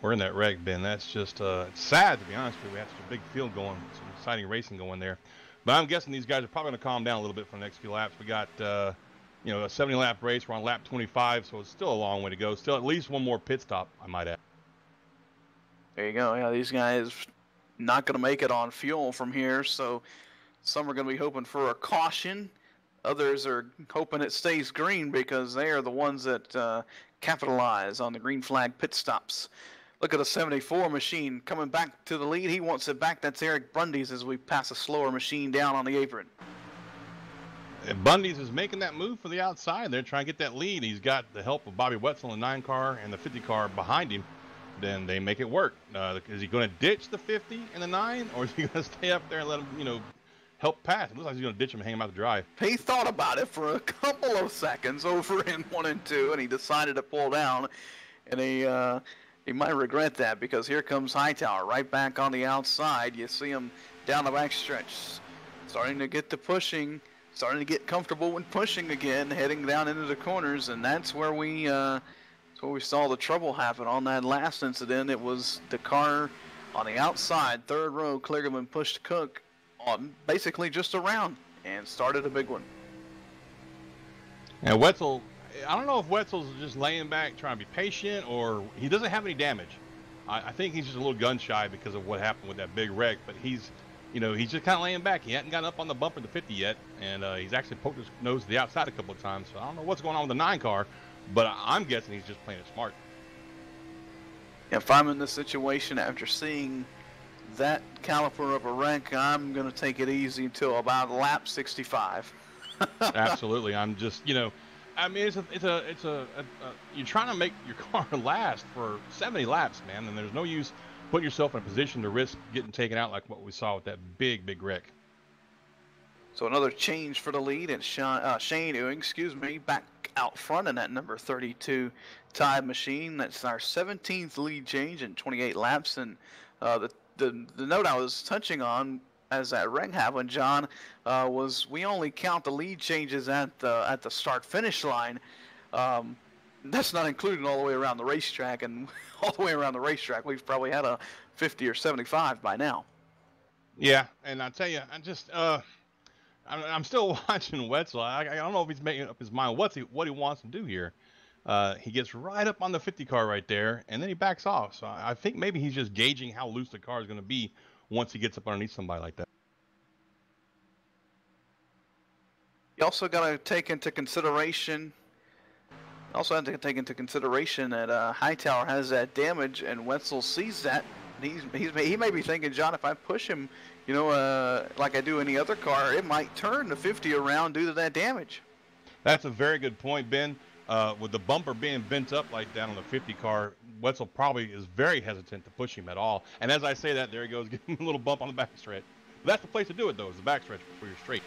were in that wreck, Ben. That's just it's sad, to be honest with you. We have such a big field going, some exciting racing going there. But I'm guessing these guys are probably going to calm down a little bit for the next few laps. We got, a 70-lap race. We're on lap 25, so it's still a long way to go. Still at least one more pit stop, I might add. There you go. Yeah, these guys not going to make it on fuel from here, so some are going to be hoping for a caution. Others are hoping it stays green because they are the ones that capitalize on the green flag pit stops. Look at the 74 machine coming back to the lead. He wants it back. That's Eric Brundy's as we pass a slower machine down on the apron. And Bundy's is making that move for the outside. They're trying to get that lead. He's got the help of Bobby Wetzel in the 9 car and the 50 car behind him. Then they make it work. Is he going to ditch the 50 and the 9, or is he going to stay up there and let him, help pass? It looks like he's going to ditch him and hang him out to dry. He thought about it for a couple of seconds over in 1 and 2, and he decided to pull down. And he might regret that, because here comes Hightower right back on the outside. You see him down the backstretch, starting to get to pushing, starting to get comfortable when pushing again, heading down into the corners, and that's where we saw the trouble happen on that last incident. It was the car on the outside, 3rd row. Kligerman pushed Cook on basically just around and started a big one. And Wetzel, I don't know if Wetzel's just laying back trying to be patient, or he doesn't have any damage. I think he's just a little gun shy because of what happened with that big wreck, but he's just kind of laying back. He hadn't gotten up on the bumper to 50 yet, and he's actually poked his nose to the outside a couple of times. So I don't know what's going on with the 9 car, but I'm guessing he's just playing it smart. If I'm in this situation after seeing that caliper of a wreck, I'm going to take it easy until about lap 65. Absolutely. I'm just, I mean, you're trying to make your car last for 70 laps, man, and there's no use putting yourself in a position to risk getting taken out like what we saw with that big wreck. So another change for the lead, and Shane Ewing, back out front in that number 32 Tide machine. That's our 17th lead change in 28 laps. And the note I was touching on as that wreck happened, John, was we only count the lead changes at the start-finish line. That's not including all the way around the racetrack, and all the way around the racetrack, we've probably had a 50 or 75 by now. Yeah, and I tell you, I'm still watching Wetzel. I don't know if he's making up his mind what he wants to do here. He gets right up on the 50 car right there, and then he backs off. So I think maybe he's just gauging how loose the car is going to be once he gets up underneath somebody like that. You also got to take into consideration. That Hightower has that damage, and Wetzel sees that. He may be thinking, John, if I push him, like I do any other car, it might turn the 50 around due to that damage. That's a very good point, Ben. With the bumper being bent up like that on the 50 car, Wetzel probably is very hesitant to push him at all. And as I say that, there he goes, getting a little bump on the backstretch. That's the place to do it, though, is the backstretch before you're straight.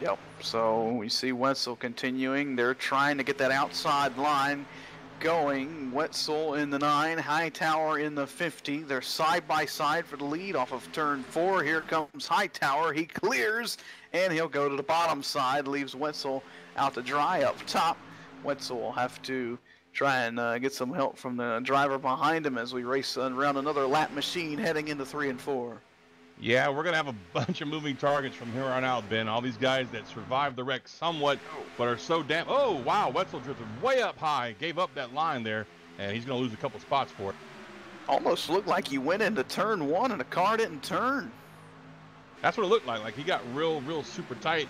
Yep. So we see Wetzel continuing. They're trying to get that outside line going. Wetzel in the 9, Hightower in the 50. They're side by side for the lead off of turn 4. Here comes Hightower. He clears, and he'll go to the bottom side, leaves Wetzel out to dry up top. Wetzel will have to try and get some help from the driver behind him as we race around another lap machine heading into 3 and 4. Yeah, we're going to have a bunch of moving targets from here on out, Ben. All these guys that survived the wreck somewhat, but are so damn... Oh, wow, Wetzel drifted way up high, gave up that line there, and he's going to lose a couple spots for it. Almost looked like he went into turn 1 and the car didn't turn. That's what it looked like he got real super tight.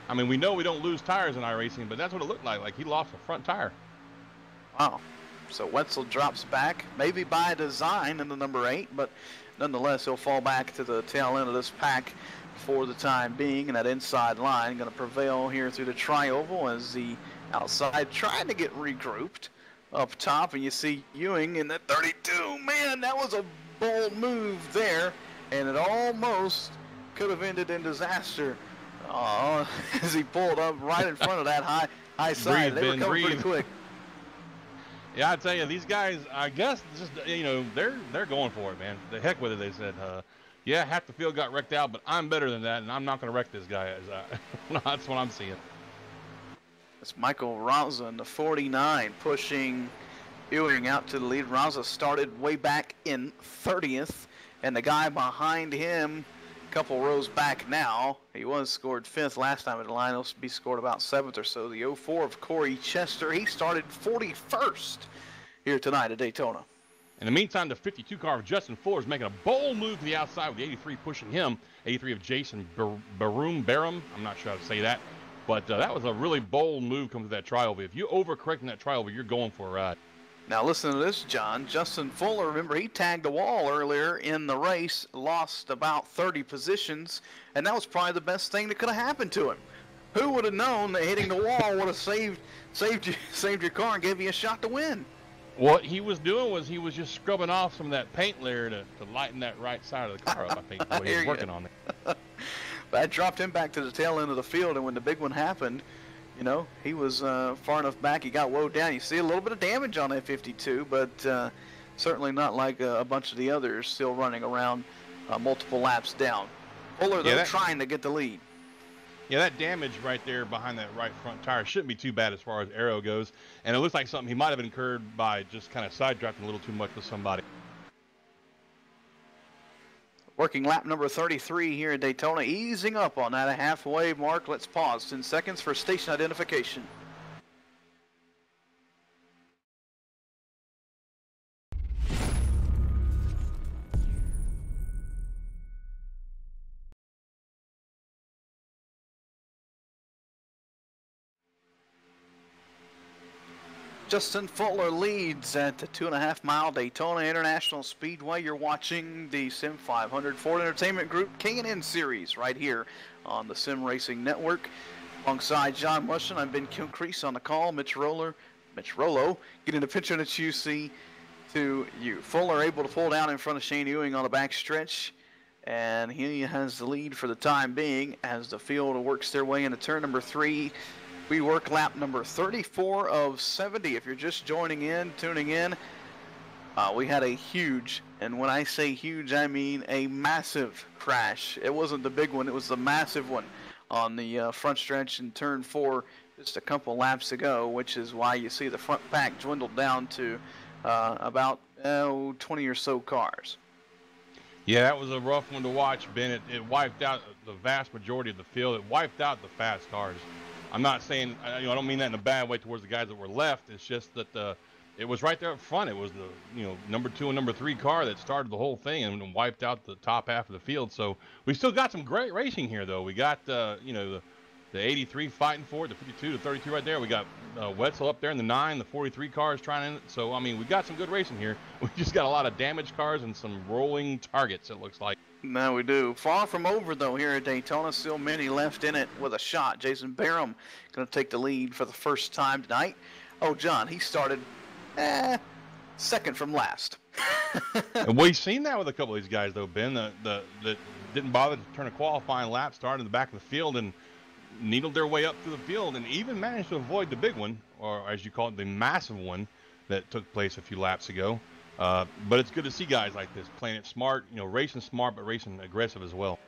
I mean, we know we don't lose tires in iRacing, but that's what it looked like he lost a front tire. Wow. So Wetzel drops back, maybe by design in the number 8, but nonetheless, he'll fall back to the tail end of this pack for the time being, and that inside line going to prevail here through the tri-oval as the outside trying to get regrouped up top, and you see Ewing in the 32. Man, that was a bold move there, and it almost could have ended in disaster as he pulled up right in front of that high side. They were coming pretty quick. Yeah, I tell you, these guys, I guess, just they're going for it, man. The heck with it, they said. Yeah, half the field got wrecked out, but I'm better than that, and I'm not going to wreck this guy. That's what I'm seeing. It's Michael Raza in the 49 pushing Ewing out to the lead. Raza started way back in 30th, and the guy behind him, a couple rows back now, he was scored 5th last time at the line. He'll be scored about 7th or so. The 04 of Corey Chester, he started 41st here tonight at Daytona. In the meantime, the 52 car of Justin Fuller is making a bold move to the outside with the 83 pushing him. 83 of Jason Barham, I'm not sure how to say that. But that was a really bold move coming to that trioval. If you overcorrect in that trioval, you're going for a ride. Now listen to this, John. Justin Fuller, remember, he tagged a wall earlier in the race, lost about 30 positions, and that was probably the best thing that could have happened to him. Who would have known that hitting the wall would have saved your car and gave you a shot to win? What he was doing was he was just scrubbing off some of that paint layer to lighten that right side of the car up, I think, the way he was working on it. That dropped him back to the tail end of the field, and when the big one happened, you know, he was far enough back, he got woe down. You see a little bit of damage on that 52, but certainly not like a bunch of the others still running around multiple laps down. Fuller, though, trying to get the lead. Yeah, that damage right there behind that right front tire shouldn't be too bad as far as aero goes. And it looks like something he might have incurred by just kind of side drafting a little too much with somebody. Working lap number 33 here at Daytona, easing up on that halfway mark. Let's pause 10 seconds for station identification. Justin Fuller leads at the 2.5 mile Daytona International Speedway. You're watching the Sim500 Ford Entertainment Group K&N Series right here on the Sim Racing Network. Alongside John Mushin, I'm Ben Kilcrease on the call. Mitch Rollo getting the picture that you see to you. Fuller able to pull down in front of Shane Ewing on the back stretch, and he has the lead for the time being as the field works their way into turn number 3. We work lap number 34 of 70. If you're just tuning in, we had a huge, and when I say huge, I mean a massive crash. It wasn't the big one, it was the massive one on the front stretch in turn 4 just a couple laps ago, which is why you see the front pack dwindled down to about 20 or so cars. Yeah, that was a rough one to watch, Ben. It wiped out the vast majority of the field. It wiped out the fast cars. I'm not saying, I don't mean that in a bad way towards the guys that were left. It's just that it was right there up front. It was the number 2 and number 3 car that started the whole thing and wiped out the top half of the field. So we still got some great racing here, though. We got the 83 fighting for it, the 52 to 32 right there. We got Wetzel up there in the 9, the 43 cars trying in it. So I mean, we got some good racing here. We just got a lot of damaged cars and some rolling targets, it looks like. No, we do. Far from over, though, here at Daytona. Still many left in it with a shot. Jason Barham going to take the lead for the first time tonight. Oh, John, he started second from last. And we've seen that with a couple of these guys, though, Ben, that didn't bother to turn a qualifying lap, started in the back of the field, and needled their way up through the field, and even managed to avoid the big one, or as you call it, the massive one that took place a few laps ago. But it's good to see guys like this playing it smart, racing smart, but racing aggressive as well.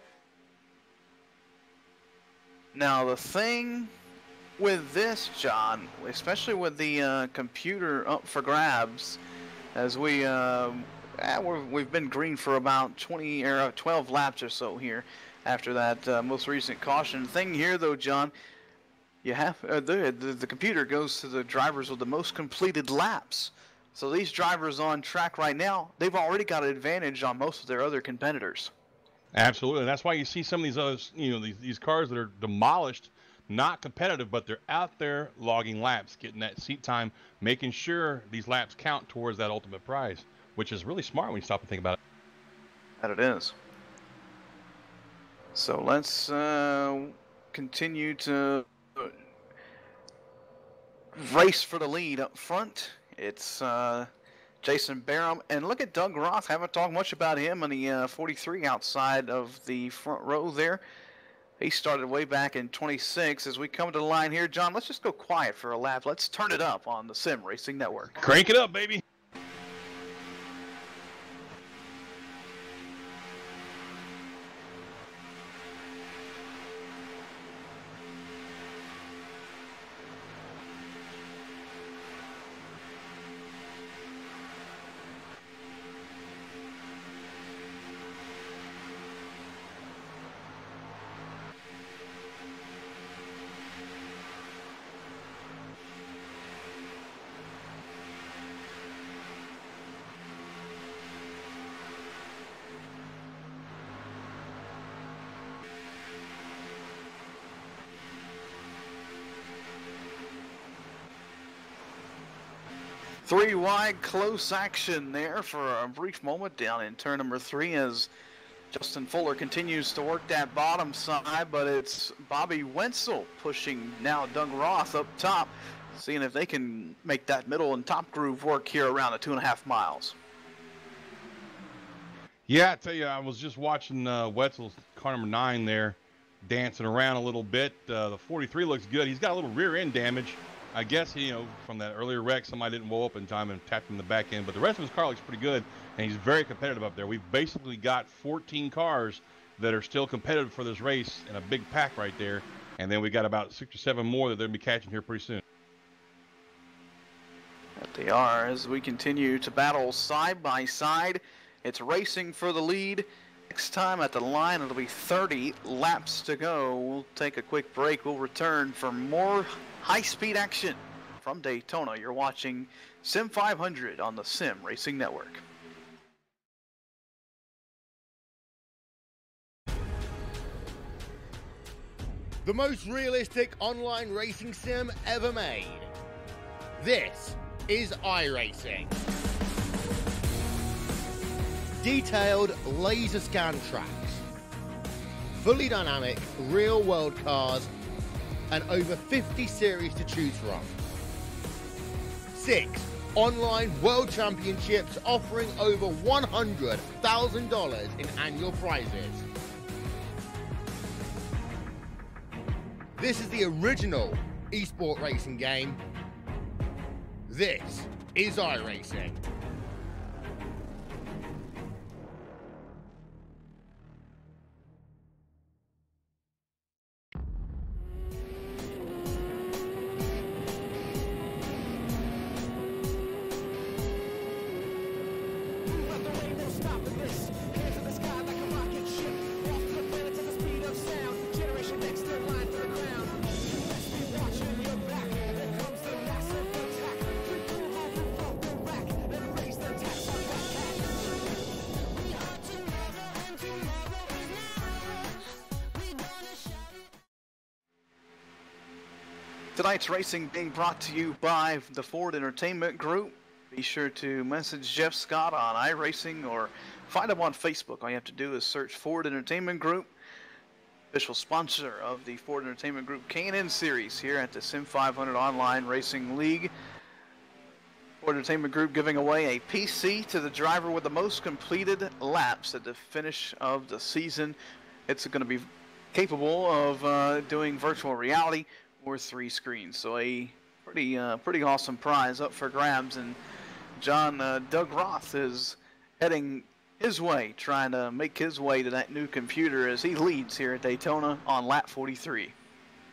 Now, the thing with this, John, especially with the computer up for grabs, as we've been green for about 20 or 12 laps or so here after that most recent caution. The thing here, though, John, you have the computer goes to the drivers with the most completed laps. So these drivers on track right now, they've already got an advantage on most of their other competitors. Absolutely. That's why you see some of these others, these cars that are demolished, not competitive, but they're out there logging laps, getting that seat time, making sure these laps count towards that ultimate prize, which is really smart when you stop and think about it. That it is. So let's continue to race for the lead up front. It's Jason Barham, and look at Doug Roth. Haven't talked much about him in the 43 outside of the front row there. He started way back in 26. As we come to the line here, John, let's just go quiet for a lap. Let's turn it up on the Sim Racing Network. Crank it up, baby. Three wide, close action there for a brief moment down in turn number 3 as Justin Fuller continues to work that bottom side, but it's Bobby Wenzel pushing now Doug Roth up top, seeing if they can make that middle and top groove work here around the 2.5 miles. Yeah, I tell you, I was just watching Wetzel's car number 9 there, dancing around a little bit. The 43 looks good. He's got a little rear end damage. I guess, you know, from that earlier wreck, somebody didn't blow up in time and tapped him in the back end. But the rest of his car looks pretty good, and he's very competitive up there. We've basically got 14 cars that are still competitive for this race in a big pack right there. And then we got about 6 or 7 more that they'll be catching here pretty soon. That they are as we continue to battle side by side. It's racing for the lead. Next time at the line, it'll be 30 laps to go. We'll take a quick break. We'll return for more high-speed action from Daytona. You're watching Sim500 on the Sim Racing Network. The most realistic online racing sim ever made. This is iRacing. Detailed laser scan tracks, fully dynamic real world cars, and over 50 series to choose from. 6 online world championships offering over $100,000 in annual prizes. This is the original esport racing game. This is iRacing. Tonight's racing being brought to you by the Ford Entertainment Group. Be sure to message Jeff Scott on iRacing or find him on Facebook. All you have to do is search Ford Entertainment Group. Official sponsor of the Ford Entertainment Group K&N Series here at the Sim500 Online Racing League. Ford Entertainment Group giving away a PC to the driver with the most completed laps at the finish of the season. It's going to be capable of doing virtual reality or 3 screens. So a pretty awesome prize up for grabs. And John, Doug Roth is heading his way, trying to make his way to that new computer as he leads here at Daytona on lap 43.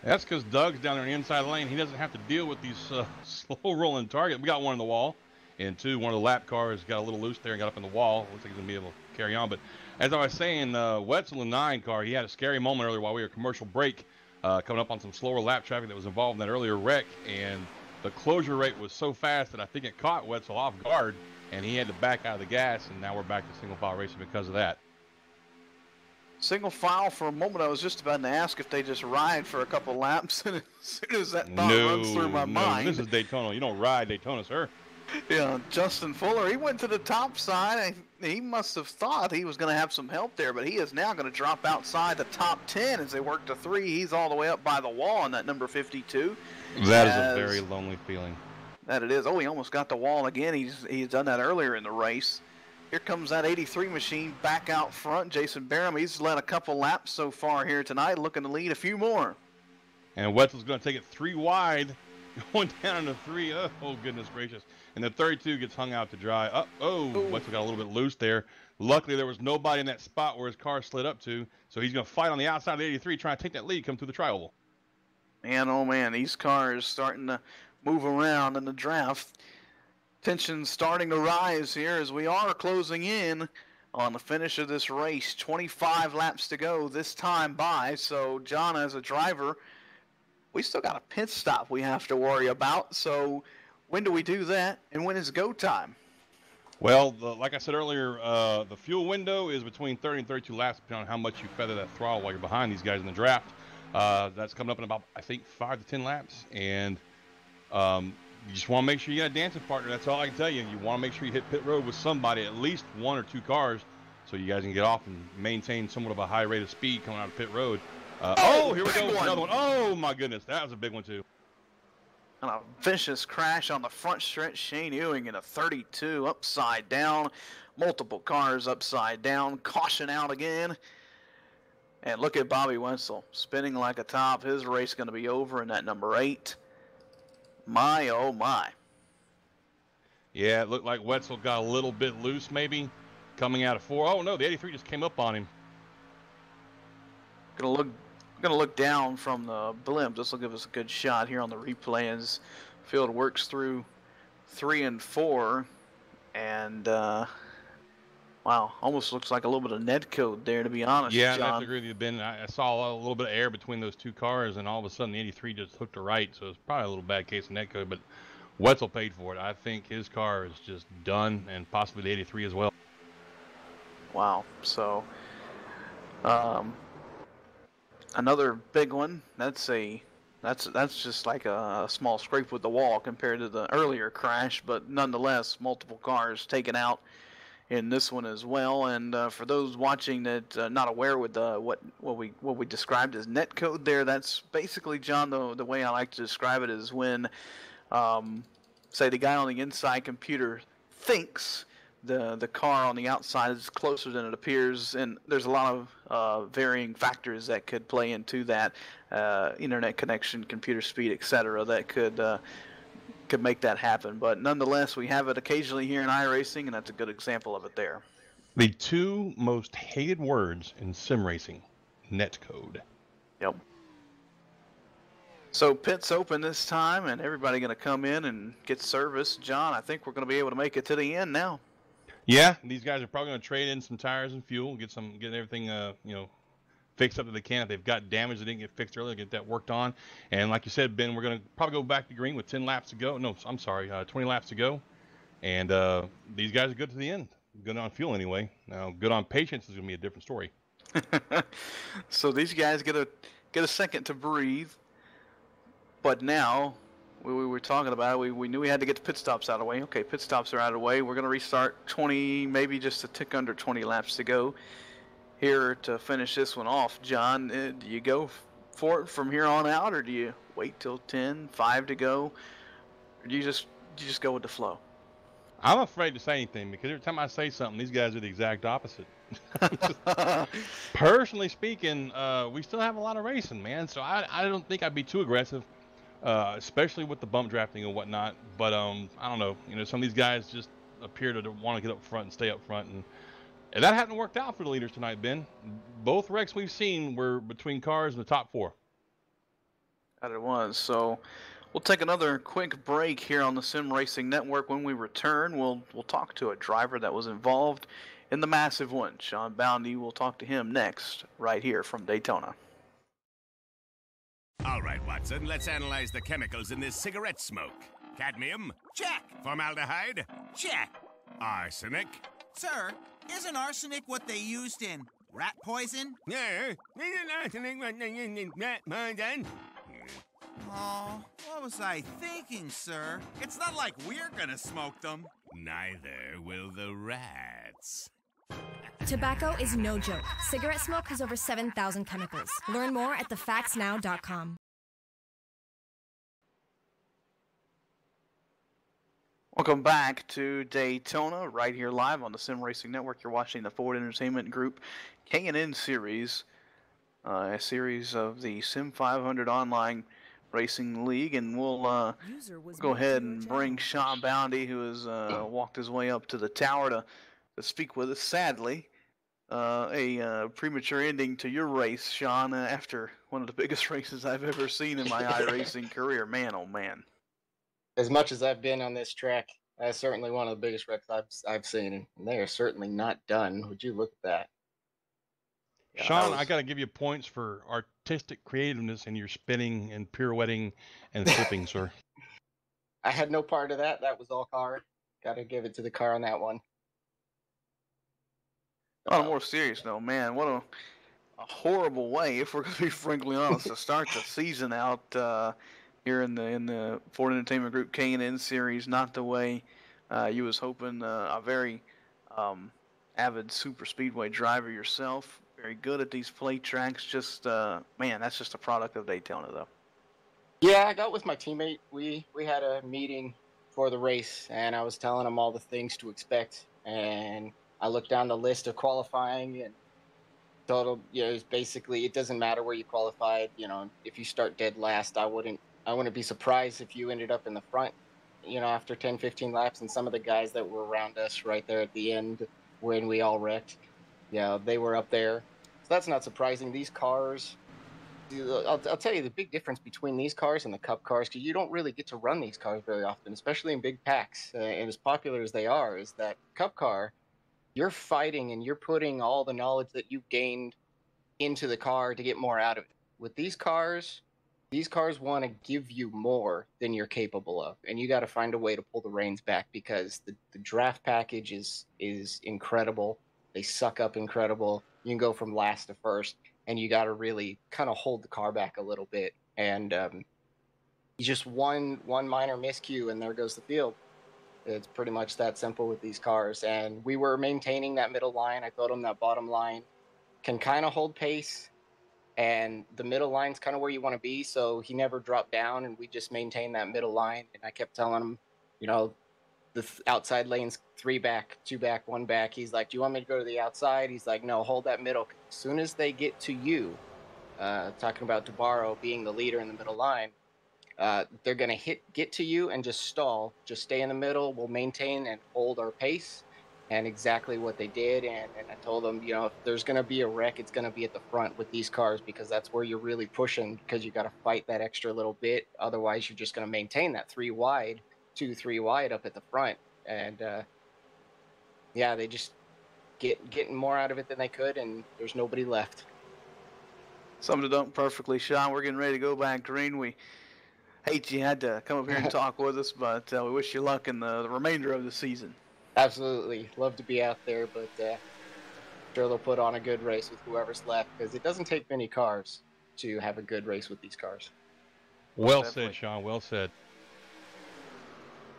That's because Doug's down there in the inside lane. He doesn't have to deal with these slow rolling targets. We got one in the wall, and 2, one of the lap cars got a little loose there and got up in the wall. Looks like he's gonna be able to carry on. But as I was saying, Wetzel in 9 car, he had a scary moment earlier while we were commercial break, coming up on some slower lap traffic that was involved in that earlier wreck, and the closure rate was so fast that I think it caught Wetzel off guard, and he had to back out of the gas, and now we're back to single file racing because of that. Single file for a moment. I was just about to ask if they just ride for a couple laps, and as soon as that thought runs through my mind. This is Daytona. You don't ride Daytona, sir. Yeah, Justin Fuller, he went to the top side. He must have thought he was going to have some help there, but he is now going to drop outside the top 10 as they work to 3. He's all the way up by the wall on that number 52. That is a very lonely feeling. That it is. Oh, he almost got the wall again. He's done that earlier in the race. Here comes that 83 machine back out front. Jason Barham, he's led a couple laps so far here tonight, looking to lead a few more. And Wetzel's going to take it 3 wide, going down into 3. Oh, goodness gracious. And the 32 gets hung out to dry. Wetzel got a little bit loose there. Luckily, there was nobody in that spot where his car slid up to, so he's going to fight on the outside of the 83, trying to take that lead, come through the tri-oval. Man, oh man, these cars starting to move around in the draft. Tension starting to rise here as we are closing in on the finish of this race. 25 laps to go this time by. So, John, as a driver, we still got a pit stop we have to worry about. So, when do we do that, and when is go time? Well, like I said earlier, the fuel window is between 30 and 32 laps, depending on how much you feather that throttle while you're behind these guys in the draft. That's coming up in about, I think, 5 to 10 laps. And You just want to make sure you got a dancing partner. That's all I can tell you. You want to make sure you hit pit road with somebody, at least 1 or 2 cars, so you guys can get off and maintain somewhat of a high rate of speed coming out of pit road. Here we go. Another one. Oh, my goodness. That was a big one, too. And a vicious crash on the front stretch. Shane Ewing in a 32 upside down. Multiple cars upside down. Caution out again. And look at Bobby Wenzel spinning like a top. His race going to be over in that number 8. My, oh, my. Yeah, it looked like Wetzel got a little bit loose maybe coming out of 4. Oh, no, the 83 just came up on him. Gonna look down from the blimp. This will give us a good shot here on the replay as field works through 3 and 4. And, wow, almost looks like a little bit of net code there, to be honest, Yeah, John. I have to agree with you, Ben. I saw a little bit of air between those 2 cars, and all of a sudden the 83 just hooked to right, so it's probably a little bad case of net code, but Wetzel paid for it. I think his car is just done, and possibly the 83 as well. Wow, so another big one. That's just like a small scrape with the wall compared to the earlier crash, but nonetheless, multiple cars taken out in this one as well. And for those watching that not aware with what we described as net code there, that's basically, John, the way I like to describe it is when say the guy on the inside computer thinks the car on the outside is closer than it appears, and there's a lot of varying factors that could play into that, internet connection, computer speed, etc., that could make that happen. But nonetheless, we have it occasionally here in iRacing, and that's a good example of it there. The 2 most hated words in sim racing: net code. Yep. So pits open this time, and everybody going to come in and get service. John, I think we're going to be able to make it to the end now. Yeah, these guys are probably going to trade in some tires and fuel, get everything fixed up that they can. If they've got damage that didn't get fixed earlier, get that worked on. And like you said, Ben, we're going to probably go back to green with 10 laps to go. No, I'm sorry, 20 laps to go. And these guys are good to the end. Good on fuel anyway. Now, good on patience is going to be a different story. So these guys get a second to breathe. But now, we were talking about it, we knew we had to get the pit stops out of the way. Okay, pit stops are out of the way. We're going to restart 20, maybe just a tick under 20 laps to go here to finish this one off. John, do you go for it from here on out, or do you wait till 10, 5 to go? Or do you just go with the flow? I'm afraid to say anything because every time I say something, these guys are the exact opposite. Personally speaking, we still have a lot of racing, man, so I don't think I'd be too aggressive. Especially with the bump drafting and whatnot. But I don't know. Some of these guys just appear to want to get up front and stay up front, and that hadn't worked out for the leaders tonight, Ben. Both wrecks we've seen were between cars in the top 4. That it was. So we'll take another quick break here on the Sim Racing Network. When we return, we'll talk to a driver that was involved in the massive one, Sean Boundy. We'll talk to him next, right here from Daytona. All right, Watson, let's analyze the chemicals in this cigarette smoke. Cadmium? Check. Formaldehyde? Check. Arsenic? Sir, isn't arsenic what they used in rat poison? Yeah, isn't arsenic what they use in rat poison? Oh, what was I thinking, sir? It's not like we're gonna smoke them. Neither will the rats. Tobacco is no joke. Cigarette smoke has over 7,000 chemicals. Learn more at thefactsnow.com. Welcome back to Daytona, right here live on the Sim Racing Network. You're watching the Ford Entertainment Group K&N Series, a series of the Sim500 online racing league, and we'll go ahead and bring Sean Boundy, who has walked his way up to the tower to speak with us. Sadly, a premature ending to your race, Sean, after one of the biggest races I've ever seen in my iRacing career. Man, oh man. As much as I've been on this track, that's certainly one of the biggest wrecks I've seen, and they are certainly not done. Would you look at that? Yeah, Sean, I got to give you points for artistic creativeness in your spinning and pirouetting and flipping, sir. I had no part of that. That was all car. Got to give it to the car on that one. On a more serious note, man, what a horrible way, if we're going to be frankly honest, to start the season out. here in the Ford Entertainment Group K&N Series. Not the way you was hoping. A very avid super speedway driver yourself. Very good at these plate tracks. Just man, that's just a product of Daytona, though. Yeah, I got with my teammate. We had a meeting for the race, and I was telling him all the things to expect. And I looked down the list of qualifying and told him, it's basically, it doesn't matter where you qualified. If you start dead last, I wouldn't be surprised if you ended up in the front, after 10, 15 laps. And some of the guys that were around us right there at the end when we all wrecked, they were up there. So that's not surprising. These cars, I'll tell you the big difference between these cars and the Cup cars, because you don't really get to run these cars very often, especially in big packs. And as popular as they are, is that Cup car, you're fighting and you're putting all the knowledge that you've gained into the car to get more out of it. With these cars want to give you more than you're capable of, and you got to find a way to pull the reins back, because the draft package is incredible. They suck up incredible. You can go from last to first, and you got to really kind of hold the car back a little bit. And just one minor miscue, and there goes the field. It's pretty much that simple with these cars. And we were maintaining that middle line. I told him that bottom line can kind of hold pace, and the middle line's kind of where you want to be. So he never dropped down, and we just maintained that middle line. And I kept telling him, the outside lane's 3 back, 2 back, 1 back. He's like, do you want me to go to the outside? He's like, no, hold that middle. As soon as they get to you, talking about DeBarro being the leader in the middle line, they're going to get to you and just stall. Just stay in the middle. We'll maintain and hold our pace. And exactly what they did. And I told them, if there's going to be a wreck, it's going to be at the front with these cars, because that's where you're really pushing, because you got to fight that extra little bit. Otherwise, you're just going to maintain that 3 wide, 2, 3 wide up at the front. And they just getting more out of it than they could, and there's nobody left. Summed it up perfectly, Sean. We're getting ready to go back green. We hate you had to come up here and talk with us, but we wish you luck in the remainder of the season. Absolutely. Love to be out there, but sure they'll put on a good race with whoever's left, because it doesn't take many cars to have a good race with these cars. Well said, Sean. Well said.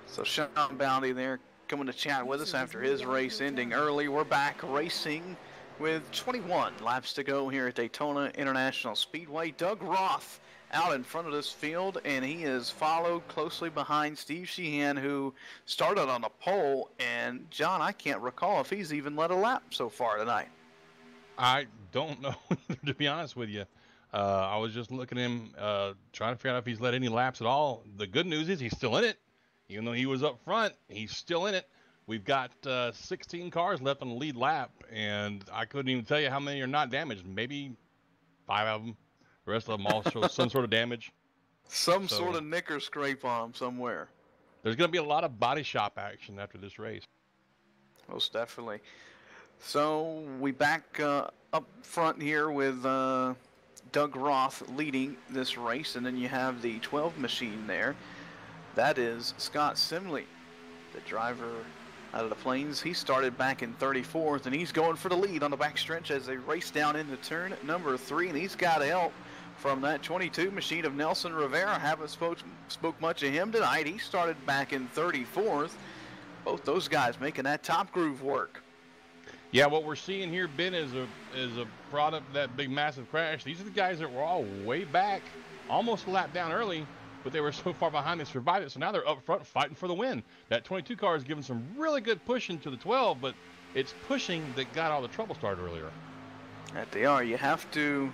So Sean Bounty there coming to chat with us after his race ending early. We're back racing with 21 laps to go here at Daytona International Speedway. Doug Roth out in front of this field, and he is followed closely behind Steve Sheehan, who started on a pole. And John, I can't recall if he's even led a lap so far tonight. I don't know, to be honest with you. I was just looking at him, trying to figure out if he's led any laps at all. The good news is he's still in it. Even though he was up front, he's still in it. We've got 16 cars left on the lead lap, and I couldn't even tell you how many are not damaged. Maybe 5 of them. The rest of them all show some sort of damage. Some sort of knicker scrape on them somewhere. There's going to be a lot of body shop action after this race. Most definitely. So we back up front here with Doug Roth leading this race, and then you have the 12 machine there. That is Scott Simley, the driver out of the Plains. He started back in 34th, and he's going for the lead on the backstretch as they race down into turn number 3, and he's got help from that 22 machine of Nelson Rivera. Haven't spoke much of him tonight. He started back in 34th. Both those guys making that top groove work. Yeah, what we're seeing here, Ben, is a product of that big massive crash. These are the guys that were all way back, almost a lap down early, but they were so far behind they survived it. So now they're up front fighting for the win. That 22 car is giving some really good pushing to the 12, but it's pushing that got all the trouble started earlier. That they are. You have to,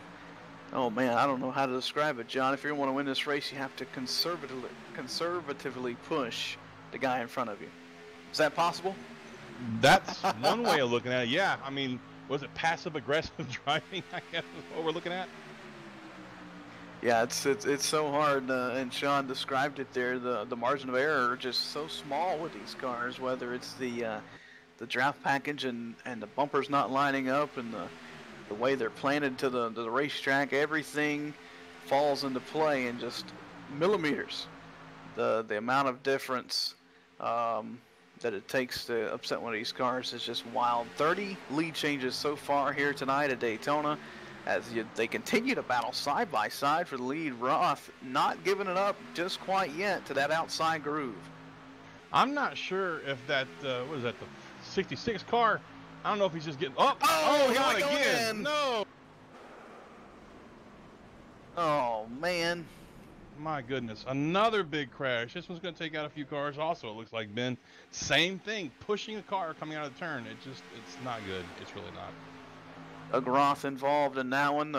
oh man, I don't know how to describe it, John. If you want to win this race, you have to conservatively push the guy in front of you. Is that possible? That's one way of looking at it. Yeah, I mean, was it passive-aggressive driving, I guess is what we're looking at? Yeah, it's so hard, and Sean described it there. The margin of error are just so small with these cars, whether it's the draft package and the bumpers not lining up, and the way they're planted to the racetrack. Everything falls into play in just millimeters. The amount of difference that it takes to upset one of these cars is just wild. 30 lead changes so far here tonight at Daytona. as they continue to battle side by side for the lead. Roth not giving it up just quite yet to that outside groove. I'm not sure if that, what is that, the 66 car? I don't know if he's just getting, not again. No. Oh, man. My goodness, another big crash. This one's going to take out a few cars also, it looks like, Ben. Same thing, pushing a car coming out of the turn. It's not good. It's really not. Doug Roth involved in that one.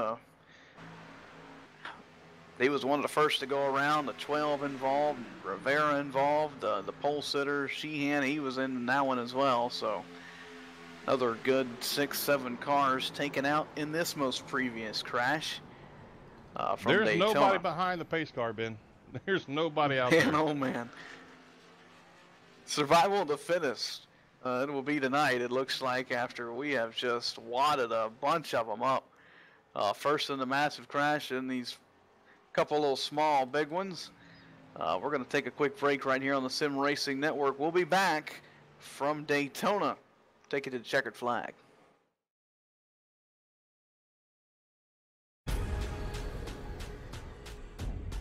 He was one of the first to go around. The 12 involved, Rivera involved, the pole sitter, Sheehan, he was in that one as well. So another good 6-7 cars taken out in this most previous crash. From There's Daytona. nobody behind the pace car, Ben. There's nobody out there. Oh, man. Survival of the fittest. It will be tonight, it looks like, after we have just wadded a bunch of them up. First in the massive crash, and these couple little small big ones. We're going to take a quick break right here on the Sim Racing Network. We'll be back from Daytona. Take it to the checkered flag.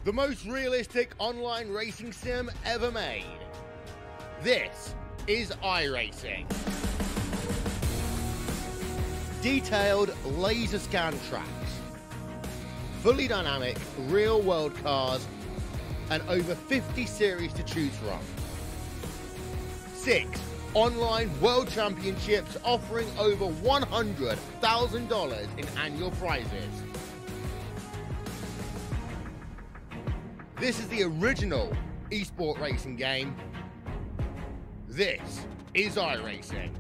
The most realistic online racing sim ever made. This is iRacing. Detailed laser scan tracks, fully dynamic real world cars, and over 50 series to choose from. 6 online world championships offering over $100,000 in annual prizes. This is the original esport racing game. This is iRacing.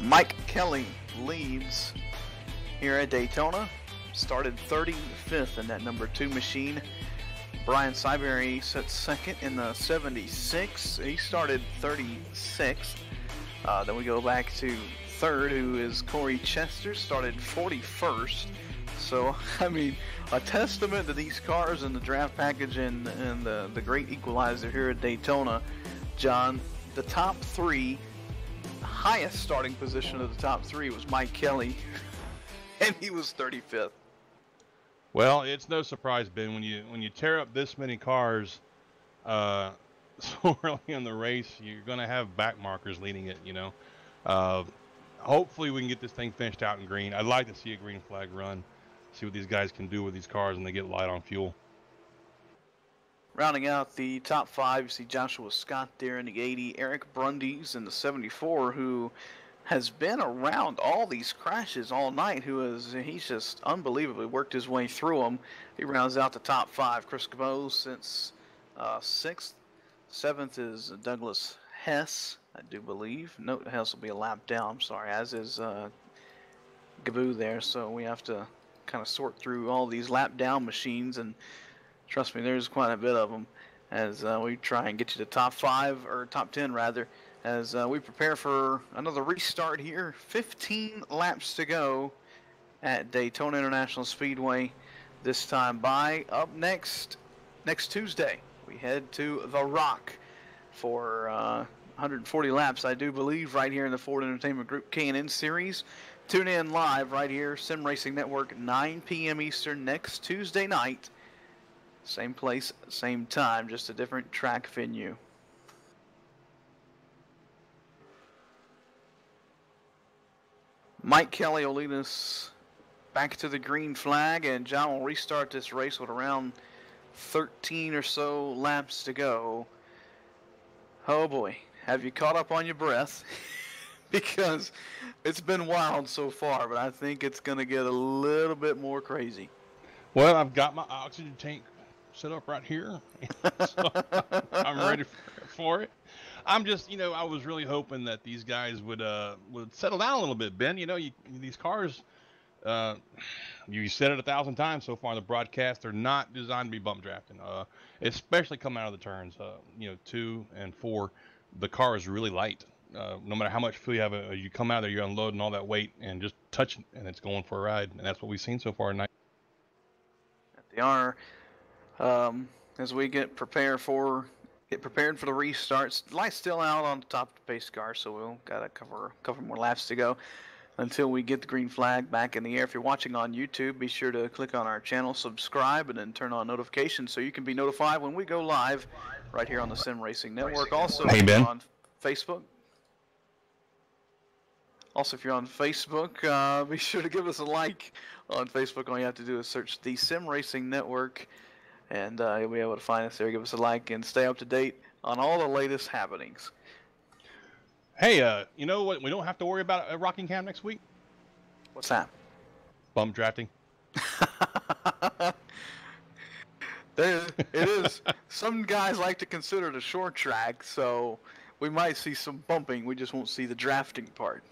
Mike Kelly leads here at Daytona. Started 35th in that number 2 machine. Brian Cyberry sits second in the 76. He started 36th. Then we go back to third, who is Corey Chester, started 41st. So, I mean, a testament to these cars and the draft package and the great equalizer here at Daytona. John, the top 3, highest starting position of the top 3 was Mike Kelly, and he was 35th. Well, it's no surprise, Ben, when you tear up this many cars so early in the race, you're going to have back markers leading it, you know. Hopefully we can get this thing finished out in green. I'd like to see a green flag run, see what these guys can do with these cars when they get light on fuel. Rounding out the top 5, you see Joshua Scott there in the 80, Eric Brundies in the 74, who has been around all these crashes all night, he's just unbelievably worked his way through them. He rounds out the top 5. Chris Cabot since 6th. 7th is Douglas Hess, I do believe. No, Hess will be a lap down, I'm sorry, as is Gaboo there, so we have to kind of sort through all these lap down machines, and trust me, there's quite a bit of them as we try and get you to top 5, or top 10 rather, as we prepare for another restart here. 15 laps to go at Daytona International Speedway this time by. Up next Tuesday, we head to The Rock for 140 laps, I do believe, right here in the Ford Entertainment Group K&N Series. Tune in live right here, Sim Racing Network, 9 p.m. Eastern next Tuesday night. Same place, same time, just a different track venue. Mike Kelly will lead us back to the green flag, and John will restart this race with around 13 or so laps to go. Oh boy, have you caught up on your breath? Because it's been wild so far, but I think it's going to get a little bit more crazy. Well, I've got my oxygen tank set up right here, so I'm ready for it. I'm just, I was really hoping that these guys would settle down a little bit, Ben. These cars, uh, you said it 1,000 times so far in the broadcast, they're not designed to be bump drafting, especially coming out of the turns, 2 and 4. The car is really light. No matter how much fuel you have, you come out there, you're unloading all that weight and just touching, and it's going for a ride. And that's what we've seen so far tonight. They are, as we get prepared for the restarts. Light's still out on the top of the pace car, so we'll got a couple more laps to go until we get the green flag back in the air. If you're watching on YouTube, be sure to click on our channel, subscribe, and then turn on notifications so you can be notified when we go live right here on the Sim Racing Network. Also, hey, Ben. on Facebook. Also, if you're on Facebook, be sure to give us a like on Facebook. All you have to do is search the Sim Racing Network, and you'll be able to find us there. Give us a like and stay up to date on all the latest happenings. Hey, you know what we don't have to worry about at Rockingham next week? What's that? Bump drafting. It is. Some guys like to consider it a short track, so we might see some bumping. We just won't see the drafting part.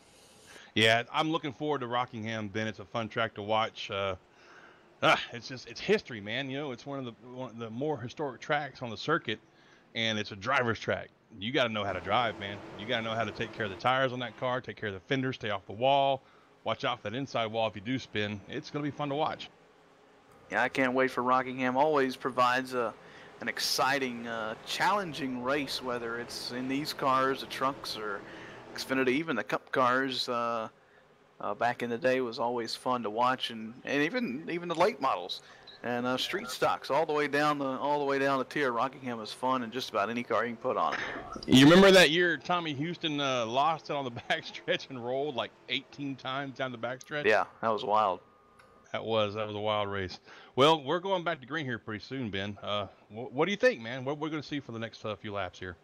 Yeah, I'm looking forward to Rockingham, Ben. It's a fun track to watch. It's history, man. It's one of the more historic tracks on the circuit, and it's a driver's track. You got to know how to drive, man. You got to know how to take care of the tires on that car, take care of the fenders, stay off the wall, watch out for that inside wall if you do spin. It's going to be fun to watch. Yeah, I can't wait for Rockingham. Always provides an exciting, challenging race, whether it's in these cars, the trucks, or Xfinity, even the Cup cars. Back in the day was always fun to watch, and even the late models and street stocks all the way down the tier. Rockingham is fun, and just about any car you can put on it. You remember that year Tommy Houston lost it on the backstretch and rolled like 18 times down the backstretch? Yeah, that was wild. That was a wild race. Well, we're going back to green here pretty soon, Ben. What do you think, man? What we're going to see for the next few laps here?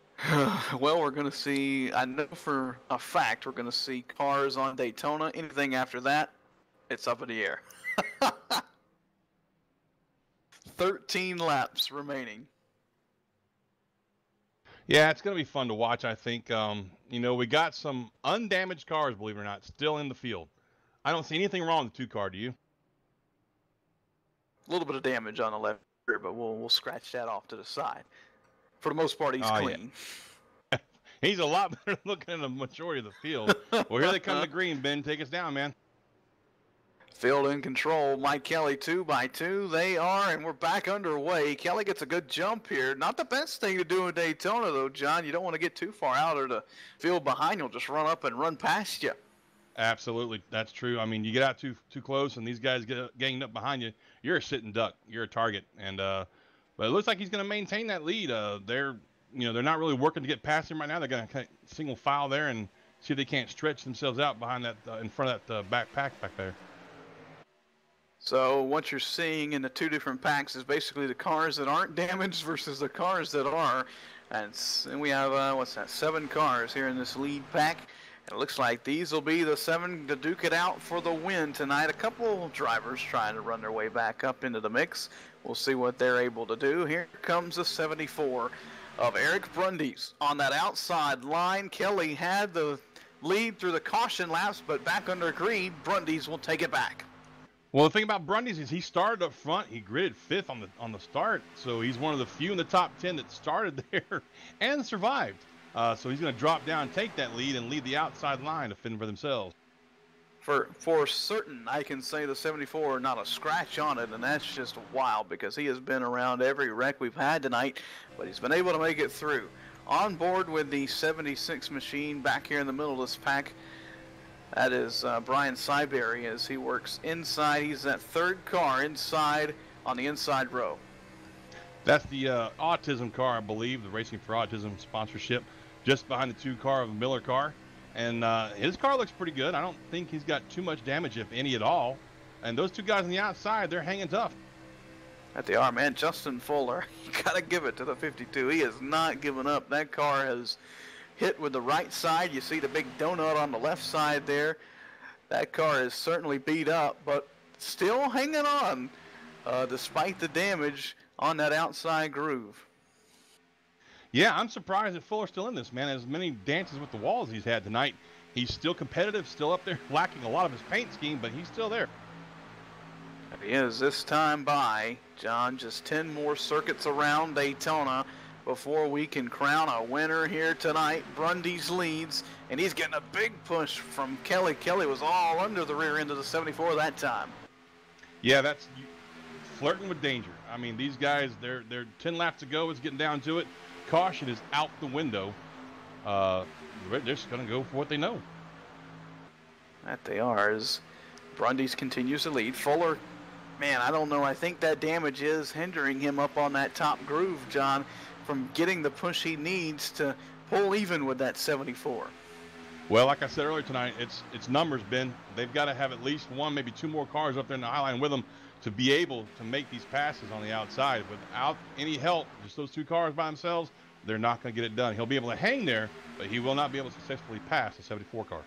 Well, we're going to see, I know for a fact, we're going to see cars on Daytona. Anything after that, it's up in the air. 13 laps remaining. Yeah, it's going to be fun to watch, I think. We got some undamaged cars, believe it or not, still in the field. I don't see anything wrong with the 2-car, do you? A little bit of damage on the left rear, but we'll scratch that off to the side. For the most part, he's clean. Yeah. He's a lot better looking than the majority of the field. Well, here they come to green, Ben. Take us down, man. Field in control. Mike Kelly 2x2. They are, and we're back underway. Kelly gets a good jump here. Not the best thing to do in Daytona, though, John. You don't want to get too far out, or the field behind you will just run up and run past you. Absolutely, that's true. I mean, you get out too close, and these guys get ganged up behind you. You're a sitting duck. You're a target, and but it looks like he's going to maintain that lead. They're not really working to get past him right now. They're going to single file there and see if they can't stretch themselves out behind that in front of that backpack back there. So what you're seeing in the two different packs is basically the cars that aren't damaged versus the cars that are. And we have 7 cars here in this lead pack. And it looks like these will be the 7 to duke it out for the win tonight. A couple drivers trying to run their way back up into the mix. We'll see what they're able to do. Here comes the 74 of Eric Brundys on that outside line. Kelly had the lead through the caution laps, but back under green, Brundys will take it back. Well, the thing about Brundys is he started up front. He gridded 5th on the start, so he's one of the few in the top 10 that started there and survived. So he's going to drop down, take that lead, and lead the outside line to fend for themselves. For certain, I can say the 74, not a scratch on it, and that's just wild because he has been around every wreck we've had tonight, but he's been able to make it through. On board with the 76 machine back here in the middle of this pack, that is Brian Syberry as he works inside. He's that 3rd car inside on the inside row. That's the Autism car, I believe, the Racing for Autism sponsorship, just behind the 2-car of the Miller car. And his car looks pretty good. I don't think he's got too much damage, if any at all. And those 2 guys on the outside, they're hanging tough. That they are, man. Justin Fuller, you got to give it to the 52. He has not given up. That car has hit with the right side. You see the big donut on the left side there. That car is certainly beat up, but still hanging on despite the damage on that outside groove. Yeah, I'm surprised that Fuller's still in this, man. As many dances with the walls he's had tonight, he's still competitive, still up there, lacking a lot of his paint scheme, but he's still there. He is this time by, John, just 10 more circuits around Daytona before we can crown a winner here tonight. Brundy's leads, and he's getting a big push from Kelly. Kelly was all under the rear end of the 74 that time. Yeah, that's flirting with danger. I mean, these guys, they're 10 laps to go. It's getting down to it. Caution is out the window. They're just going to go for what they know. That they are, as Brundy's continues to lead. Fuller, man, I don't know. I think that damage is hindering him up on that top groove, John, from getting the push he needs to pull even with that 74. Well, like I said earlier tonight, it's numbers, Ben. They've got to have at least one, maybe two more cars up there in the high line with them to be able to make these passes on the outside. Without any help, just those two cars by themselves, they're not going to get it done. He'll be able to hang there, but he will not be able to successfully pass the 74 car.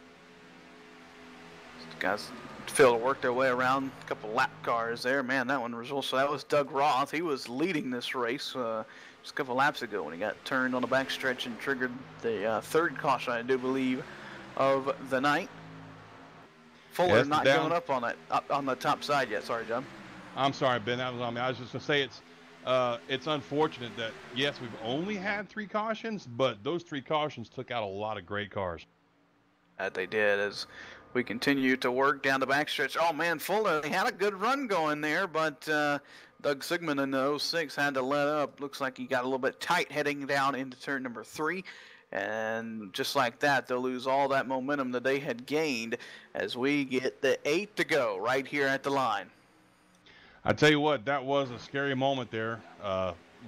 Guys failed to work their way around a couple lap cars there. Man, that one results. So that was Doug Roth. He was leading this race just a couple laps ago when he got turned on the backstretch and triggered the third caution, I do believe, of the night. Fuller not going up on that on the top side yet. Sorry, John. I'm sorry, Ben. That was on me. I was just going to say it's unfortunate that, yes, we've only had 3 cautions, but those 3 cautions took out a lot of great cars. That they did, as we continue to work down the backstretch. Oh, man, Fuller, he had a good run going there, but Doug Sigmund in the 06 had to let up. Looks like he got a little bit tight heading down into turn number 3. And just like that, they'll lose all that momentum that they had gained as we get the 8 to go right here at the line. I tell you what, that was a scary moment there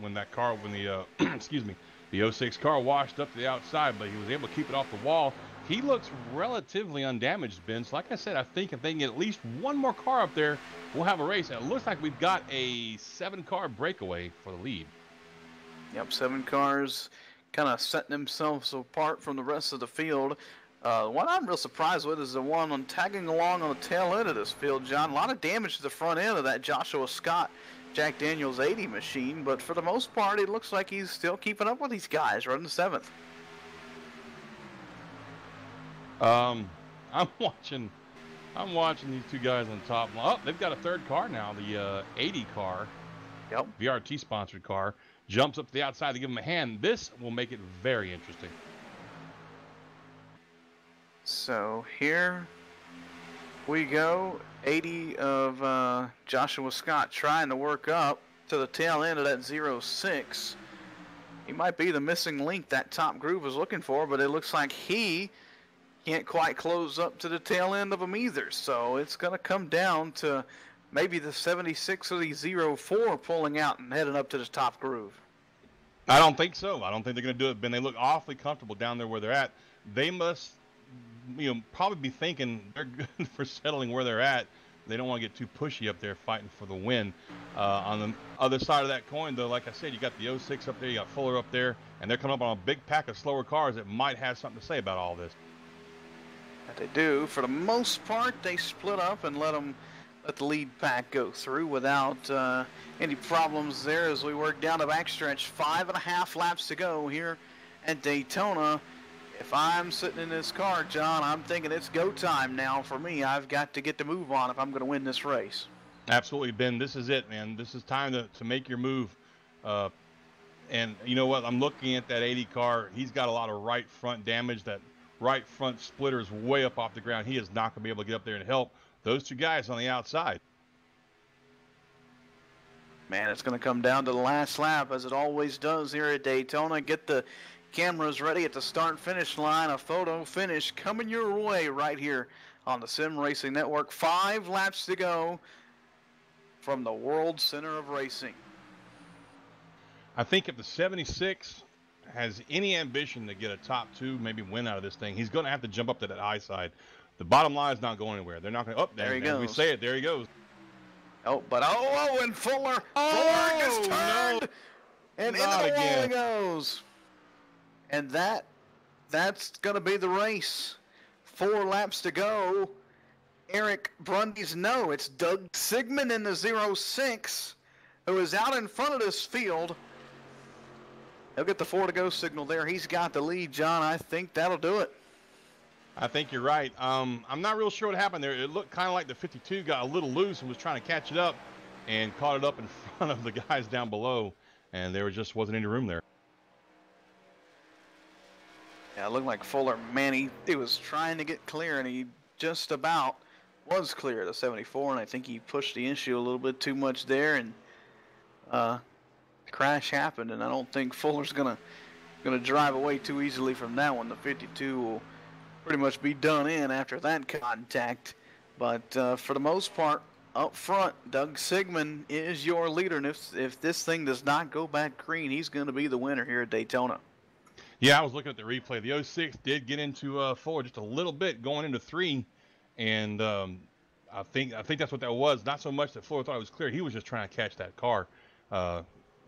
when the excuse me, the 06 car washed up to the outside, but he was able to keep it off the wall. He looks relatively undamaged, Ben. So like I said, I think if they can get at least one more car up there, we'll have a race. And it looks like we've got a 7-car breakaway for the lead. Yep, 7 cars kind of setting themselves apart from the rest of the field. What I'm real surprised with is the one on tagging along on the tail end of this field, John. A lot of damage to the front end of that Joshua Scott Jack Daniels 80 machine, but for the most part, it looks like he's still keeping up with these guys running the 7th. I'm watching these two guys on top. Oh, they've got a 3rd car now, the 80 car. Yep. VRT sponsored car. Jumps up to the outside to give him a hand. This will make it very interesting. So here we go. 80 of Joshua Scott trying to work up to the tail end of that 06. He might be the missing link that top groove was looking for, but it looks like he can't quite close up to the tail end of them either. So it's going to come down to maybe the 76 or the 04 pulling out and heading up to the top groove. I don't think so. I don't think they're going to do it, Ben. They look awfully comfortable down there where they're at. They must, probably be thinking they're good for settling where they're at. They don't want to get too pushy up there fighting for the win. On the other side of that coin, though, like I said, you got the 06 up there, you got Fuller up there, and they're coming up on a big pack of slower cars that might have something to say about all this. That they do. For the most part, they split up and let the lead pack go through without any problems there as we work down the backstretch. 5.5 laps to go here at Daytona. If I'm sitting in this car, John, I'm thinking it's go time now for me. I've got to get the move on if I'm going to win this race. Absolutely, Ben. This is it, man. This is time to make your move. And you know what? I'm looking at that 80 car. He's got a lot of right front damage. That right front splitter is way up off the ground. He is not going to be able to get up there and help those two guys on the outside. Man, it's going to come down to the last lap, as it always does here at Daytona. Get the cameras ready at the start-finish line. A photo finish coming your way right here on the Sim Racing Network. 5 laps to go from the World Center of Racing. I think if the 76 has any ambition to get a top 2, maybe win out of this thing, he's going to have to jump up to that high side. The bottom line is not going anywhere. They're not going to. Oh, there he goes. We say it. There he goes. Oh, but and Fuller gets turned, no. and into the wall he goes. And that's going to be the race. 4 laps to go. Eric Brundy's no. It's Doug Sigmund in the 06 who is out in front of this field He'll get the 4-to-go signal there. He's got the lead, John. I think that'll do it. I think you're right. I'm not real sure what happened there. It looked kind of like the 52 got a little loose and was trying to catch it up and caught it up in front of the guys down below, and there just wasn't any room there. Yeah, it looked like Fuller, man, he was trying to get clear, and he just about was clear at the 74, and I think he pushed the issue a little bit too much there, and crash happened, and I don't think Fuller's gonna drive away too easily from that one. The 52 will pretty much be done in after that contact, but for the most part, up front, Doug Sigmund is your leader, and if this thing does not go back green, he's going to be the winner here at Daytona. Yeah, I was looking at the replay. The 06 did get into 4 just a little bit going into 3, and I think that's what that was. Not so much that Fuller thought it was clear. He was just trying to catch that car,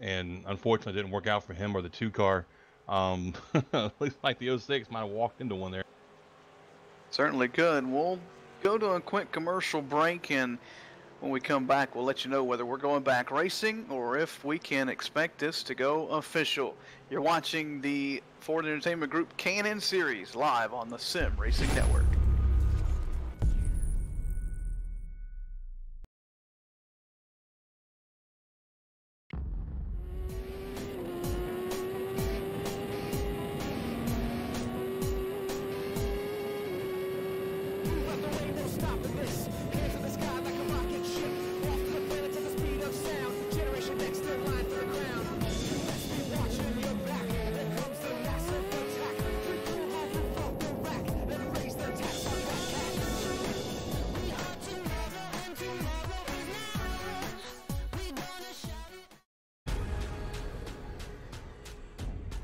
and unfortunately it didn't work out for him or the 2 car. Looks like the 06 might have walked into one there. Certainly could. We'll go to a quick commercial break, and when we come back, we'll let you know whether we're going back racing or if we can expect this to go official. You're watching the Ford Entertainment Group K&N Series live on the Sim Racing Network.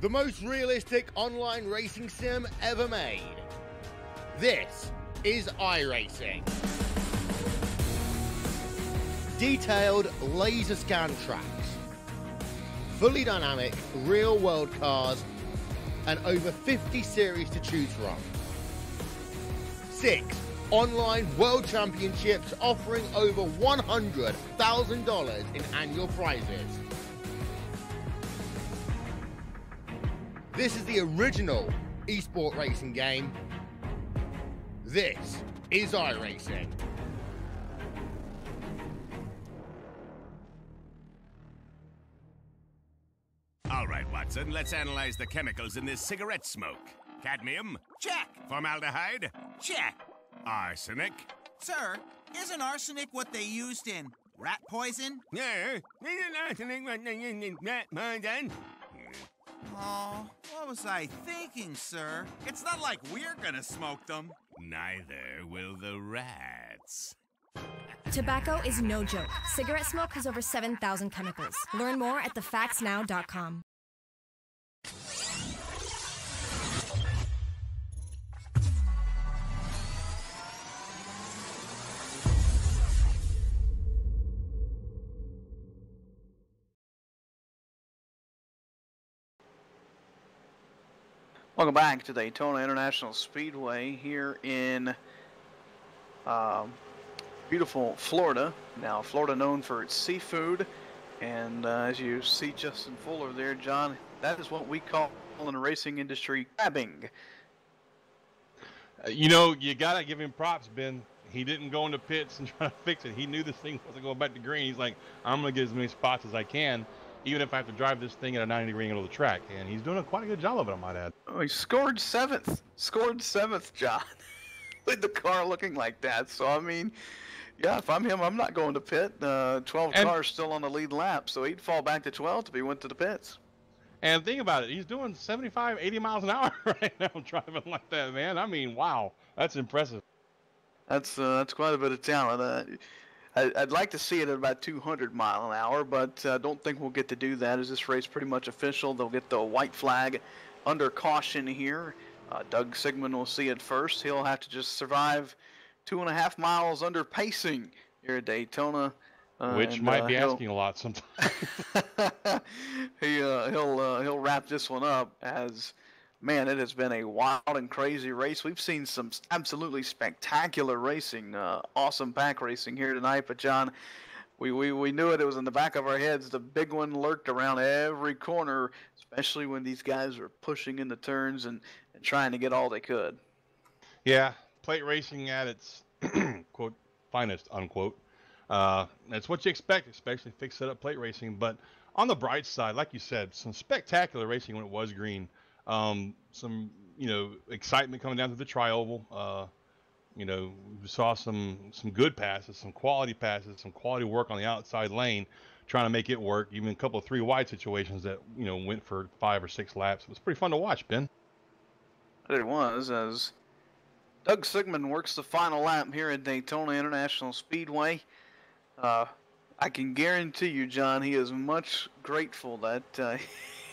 The most realistic online racing sim ever made. This is iRacing. Detailed laser scan tracks, fully dynamic real world cars, and over 50 series to choose from. 6 online world championships offering over $100,000 in annual prizes. This is the original esport racing game. This is iRacing. All right, Watson, let's analyze the chemicals in this cigarette smoke. Cadmium? Check. Formaldehyde? Check. Arsenic? Sir, isn't arsenic what they used in rat poison? Yeah, isn't arsenic what they used in rat poison? Oh, what was I thinking, sir? It's not like we're gonna smoke them. Neither will the rats. Tobacco is no joke. Cigarette smoke has over 7,000 chemicals. Learn more at thefactsnow.com. Welcome back to Daytona International Speedway here in beautiful Florida. Now, Florida known for its seafood, and as you see Justin Fuller there, John, that is what we call in the racing industry crabbing. You know, you got to give him props, Ben. He didn't go into pits and try to fix it. He knew this thing wasn't going back to green. He's like, I'm going to get as many spots as I can, even if I have to drive this thing at a 90-degree angle of the track. And he's doing quite a good job of it, I might add. Oh, he scored 7th. Scored 7th, John. With the car looking like that. So, I mean, yeah, if I'm him, I'm not going to pit. 12 cars still on the lead lap, so he'd fall back to 12th if he went to the pits. And think about it. He's doing 75, 80 miles an hour right now driving like that, man. I mean, wow. That's impressive. That's quite a bit of talent. I'd like to see it at about 200 mile an hour, but I don't think we'll get to do that as this race pretty much official. They'll get the white flag under caution here. Doug Sigmund will see it first. He'll have to just survive 2.5 miles under pacing here at Daytona. Which might be asking a lot sometimes. He'll wrap this one up as, man, it has been a wild and crazy race. We've seen some absolutely spectacular racing, awesome pack racing here tonight. But John, we knew it. It was in the back of our heads. The big one lurked around every corner. It's especially when these guys are pushing into turns and trying to get all they could. Yeah, plate racing at its quote finest unquote. That's what you expect, especially fixed setup plate racing. But on the bright side, like you said, some spectacular racing when it was green. Some excitement coming down to the tri-oval. We saw some good passes, some quality passes, some quality work on the outside lane, trying to make it work. Even a couple of 3 wide situations that went for 5 or 6 laps. It was pretty fun to watch, Ben. It was, as Doug Sigmund works the final lap here at Daytona International Speedway. I can guarantee you, John, he is much grateful that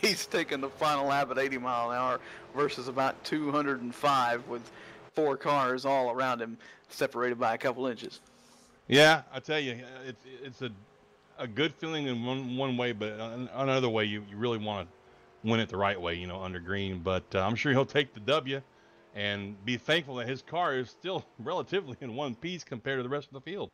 he's taking the final lap at 80 mile an hour versus about 205 with 4 cars all around him, separated by a couple inches. Yeah, I tell you, it's a good feeling in one way, but another way, you really want to win it the right way, under green. But I'm sure he'll take the W and be thankful that his car is still relatively in one piece compared to the rest of the field.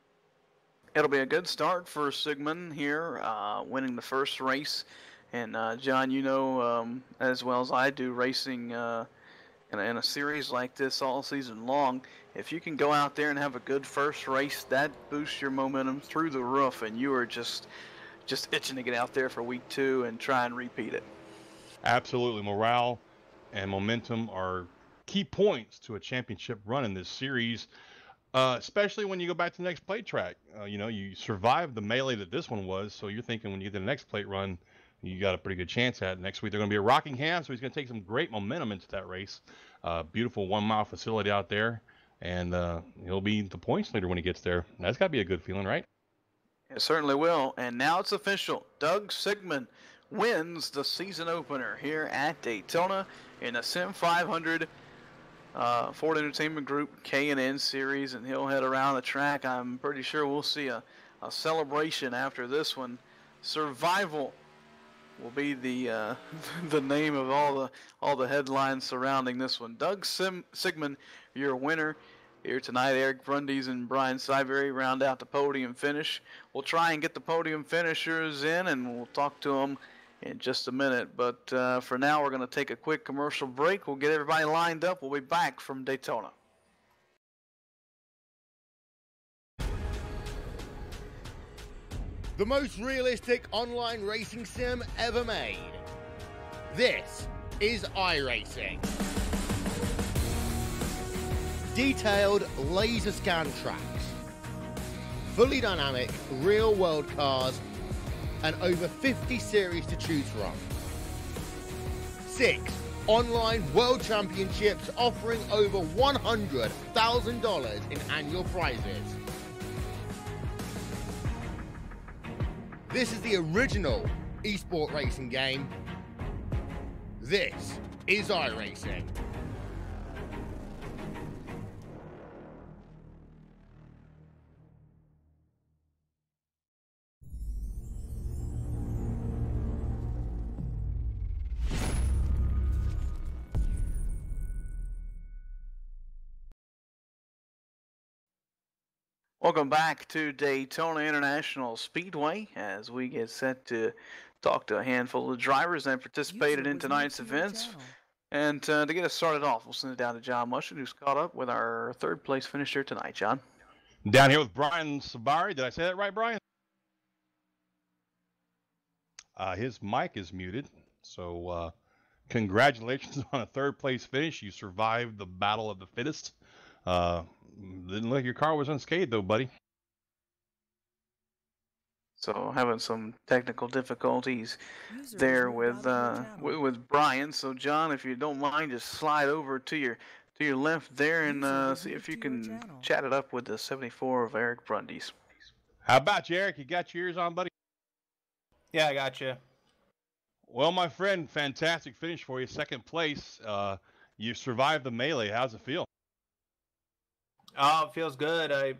It'll be a good start for Sigmund here, winning the first race. And John, as well as I do, racing in a series like this all season long, if you can go out there and have a good first race, that boosts your momentum through the roof, and you are just itching to get out there for week 2 and try and repeat it. Absolutely. Morale and momentum are key points to a championship run in this series, especially when you go back to the next plate track. You survived the melee that this one was, so you're thinking when you get to the next plate run, you got a pretty good chance at it. Next week they're going to be at Rockingham, so he's going to take some great momentum into that race. Beautiful 1 mile facility out there, and he'll be the points leader when he gets there. That's got to be a good feeling, right? It certainly will. And now it's official. Doug Sigmund wins the season opener here at Daytona in the Sim500 Ford Entertainment Group K&N Series, and he'll head around the track. I'm pretty sure we'll see a celebration after this one. Survival will be the the name of all the headlines surrounding this one. Doug Sigmund, your winner here tonight. Eric Brundies and Brian Syberry round out the podium finish. We'll try and get the podium finishers in, and we'll talk to them in just a minute. But for now, we're going to take a quick commercial break. We'll get everybody lined up. We'll be back from Daytona. The most realistic online racing sim ever made. This is iRacing. Detailed laser scan tracks, fully dynamic real world cars, and over 50 series to choose from. 6 online world championships offering over $100,000 in annual prizes. This is the original esport racing game. This is iRacing. Welcome back to Daytona International Speedway as we get set to talk to a handful of drivers that participated in tonight's events. And to get us started off, we'll send it down to John Mushin, who's caught up with our 3rd place finisher tonight. John? Down here with Brian Sabari. Did I say that right, Brian? His mic is muted, so congratulations on a 3rd place finish. You survived the battle of the fittest. Didn't look like your car was unscathed, though, buddy. So having some technical difficulties there with Brian. So John, if you don't mind, just slide over to your left there and see if you can chat it up with the 74 of Eric Brundies. How about you, Eric? You got your ears on, buddy? Yeah, I got you. Well, my friend, fantastic finish for you. 2nd place. You survived the melee. How's it feel? Oh, it feels good. I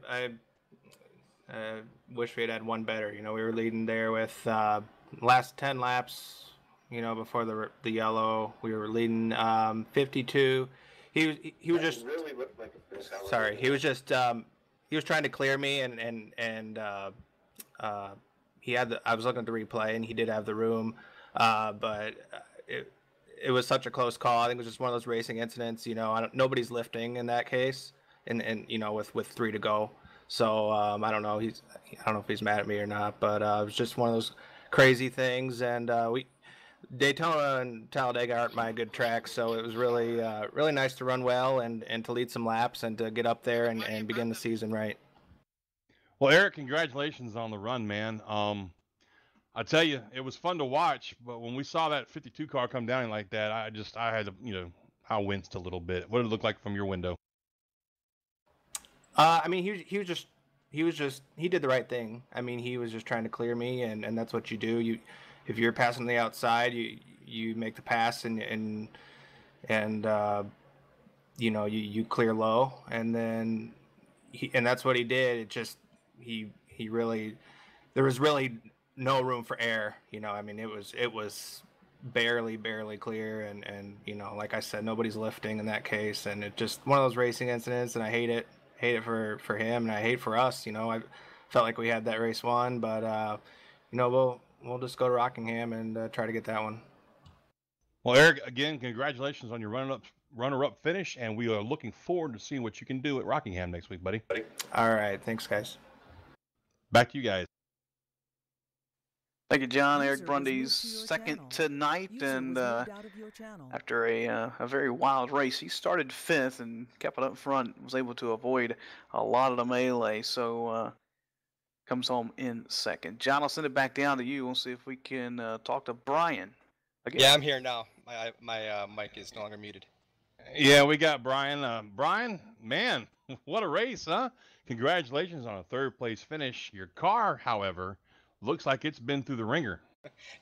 wish we had one better. We were leading there with last 10 laps. Before the yellow, we were leading 52. He was just really looked like a sorry. He was just he was trying to clear me and he had I was looking at the replay and he did have the room, but it was such a close call. I think it was just one of those racing incidents. You know, nobody's lifting in that case, and you know, with 3 to go. So I don't know. I don't know if he's mad at me or not, but it was just one of those crazy things. And Daytona and Talladega aren't my good tracks, so it was really really nice to run well and to lead some laps and to get up there and begin the season right. Well, Eric, congratulations on the run, man. I tell you, it was fun to watch, but when we saw that 52 car come down like that, I had to, you know, I winced a little bit. What did it look like from your window? I mean, he did the right thing. I mean, he was just trying to clear me, and that's what you do. If you're passing the outside, you make the pass and you know, you clear low, and then and that's what he did. It just he really, there was really no room for error. You know, I mean, it was barely clear, and you know, like I said, nobody's lifting in that case, and it just one of those racing incidents, and I hate it for him, and I hate for us. You know, I felt like we had that race won, but you know, we'll just go to Rockingham and try to get that one. Well, Eric, again, congratulations on your runner-up finish, and we are looking forward to seeing what you can do at Rockingham next week, buddy. All right, thanks, guys. Back to you guys. Thank you, John. Eric Brundy's second tonight, and after a very wild race, he started 5th and kept it up front, was able to avoid a lot of the melee, so comes home in 2nd. John, I'll send it back down to you. We'll see if we can talk to Brian again. Yeah, I'm here now. My mic is no longer muted. Yeah, we got Brian. Brian, man, what a race, huh? Congratulations on a 3rd place finish. Your car, however, looks like it's been through the ringer.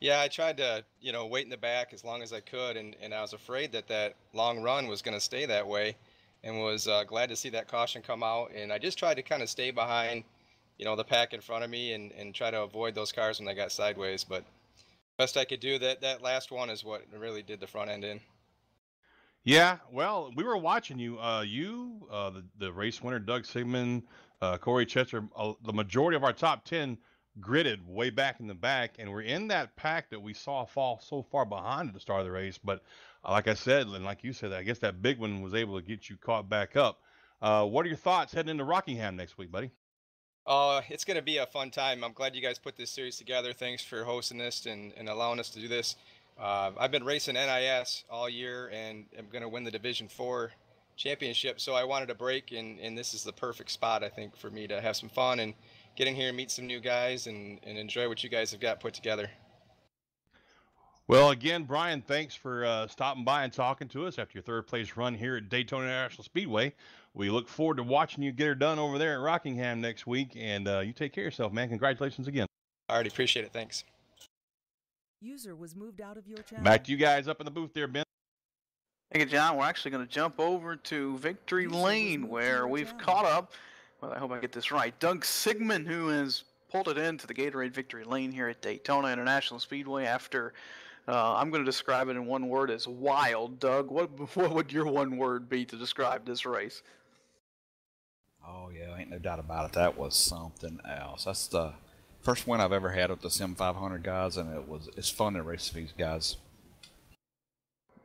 Yeah, I tried to, you know, wait in the back as long as I could, and I was afraid that long run was going to stay that way, and was glad to see that caution come out. And I just tried to kind of stay behind, you know, the pack in front of me and try to avoid those cars when they got sideways. But best I could do, that last one is what really did the front end in. Yeah, well, we were watching you. The race winner, Doug Sigmund, Corey Chester, the majority of our top 10 gridded way back in the back, and we're in that pack that we saw fall so far behind at the start of the race. But like I said, and like you said, I guess that big one was able to get you caught back up. What are your thoughts heading into Rockingham next week, buddy? It's going to be a fun time. I'm glad you guys put this series together. Thanks for hosting this and allowing us to do this. I've been racing NIS all year, and I'm going to win the Division 4 championship, so I wanted a break, and this is the perfect spot, I think, for me to have some fun and get in here and meet some new guys and enjoy what you guys have got put together. Well, again, Brian, thanks for stopping by and talking to us after your 3rd place run here at Daytona International Speedway. We look forward to watching you get her done over there at Rockingham next week, and you take care of yourself, man. Congratulations again. I already appreciate it. Thanks. User was moved out of your channel. Back to you guys up in the booth there, Ben. Thank you, John. We're actually going to jump over to Victory Lane, where we've caught up. Well, I hope I get this right. Doug Sigmund, who has pulled it into the Gatorade Victory Lane here at Daytona International Speedway after, I'm going to describe it in one word as wild. Doug, what would your one word be to describe this race? Oh, yeah, ain't no doubt about it. That was something else. That's the first win I've ever had with the Sim500 guys, and it's fun to race these guys.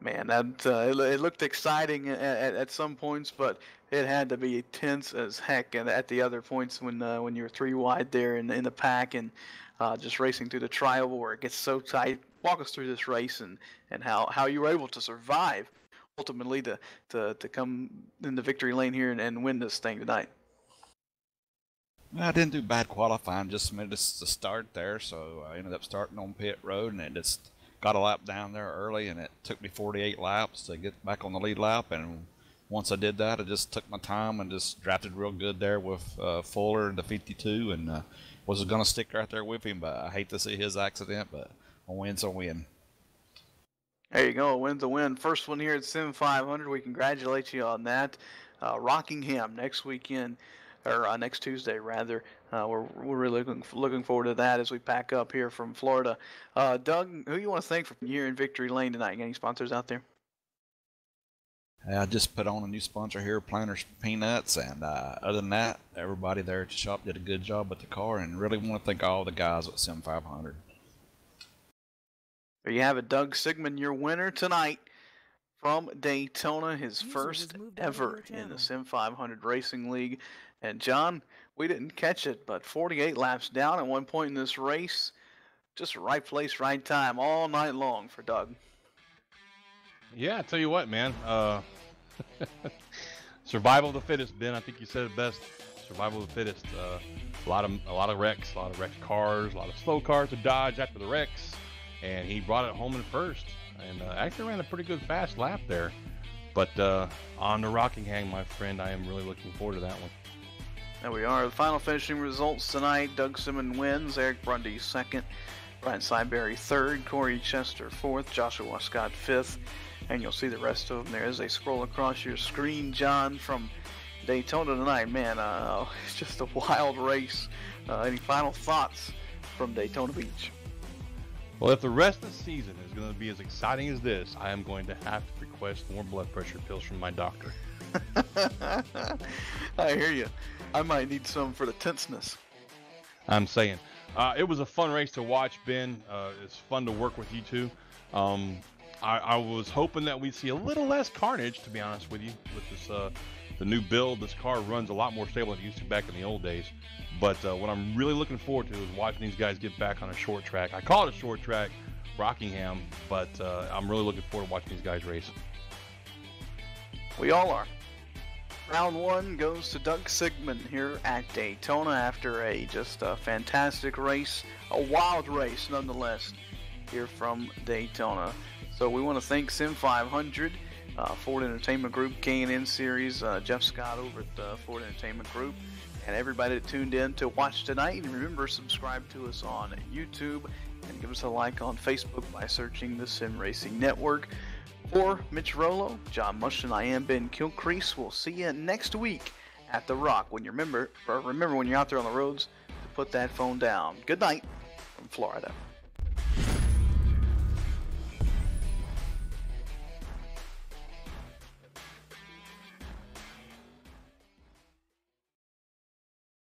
Man, that it looked exciting at some points, but it had to be tense as heck at the other points when you're 3 wide there in the pack and just racing through the tri-oval where it gets so tight. Walk us through this race and how you were able to survive ultimately to come in the victory lane here and win this thing tonight. I didn't do bad qualifying, just missed the start there, so I ended up starting on pit road, and it just got a lap down there early, and it took me 48 laps to get back on the lead lap. And once I did that, I just took my time and just drafted real good there with Fuller in the 52, and was going to stick right there with him, but I hate to see his accident, but a win's a win. There you go, a win's a win. First one here at Sim500. We congratulate you on that. Rockingham next weekend, or next Tuesday rather. We're really looking forward to that as we pack up here from Florida. Doug, who you want to thank for here in Victory Lane tonight? Any sponsors out there? I just put on a new sponsor here, Planters Peanuts, and other than that, everybody there at the shop did a good job with the car, and really want to thank all the guys at Sim500. There you have it, Doug Sigmund, your winner tonight from Daytona, his User first was moved out of ever your in the channel. Sim500 Racing League. And John, we didn't catch it, but 48 laps down at one point in this race, just right place, right time all night long for Doug. Yeah, I tell you what, man. Survival of the fittest, Ben. I think you said it best. Survival of the fittest. A lot of wrecks, a lot of wrecked cars, a lot of slow cars to dodge after the wrecks, and he brought it home in first. And actually ran a pretty good fast lap there. But on to Rockingham, my friend, I am really looking forward to that one. There we are. The final finishing results tonight. Doug Simmons wins. Eric Brundy second. Brian Syberry third. Corey Chester fourth. Joshua Scott fifth. And you'll see the rest of them there as they scroll across your screen. John, from Daytona tonight, man, it's just a wild race. Any final thoughts from Daytona Beach? Well, if the rest of the season is going to be as exciting as this, I am going to have to request more blood pressure pills from my doctor. I hear you. I might need some for the tenseness. I'm saying. It was a fun race to watch, Ben. It's fun to work with you two. I was hoping that we'd see a little less carnage, to be honest with you, with this the new build. This car runs a lot more stable than it used to back in the old days. But what I'm really looking forward to is watching these guys get back on a short track. I call it a short track, Rockingham, but I'm really looking forward to watching these guys race. We all are. Round one goes to Doug Sigmund here at Daytona after just a fantastic race, a wild race nonetheless, here from Daytona. So we want to thank Sim500, Ford Entertainment Group, K&N Series, Jeff Scott over at the Ford Entertainment Group, and everybody that tuned in to watch tonight. And remember, subscribe to us on YouTube and give us a like on Facebook by searching the Sim Racing Network. For Mitch Rollo, John Mushton, I am Ben Kilcrease. We'll see you next week at The Rock. When you remember when you're out there on the roads to put that phone down. Good night from Florida.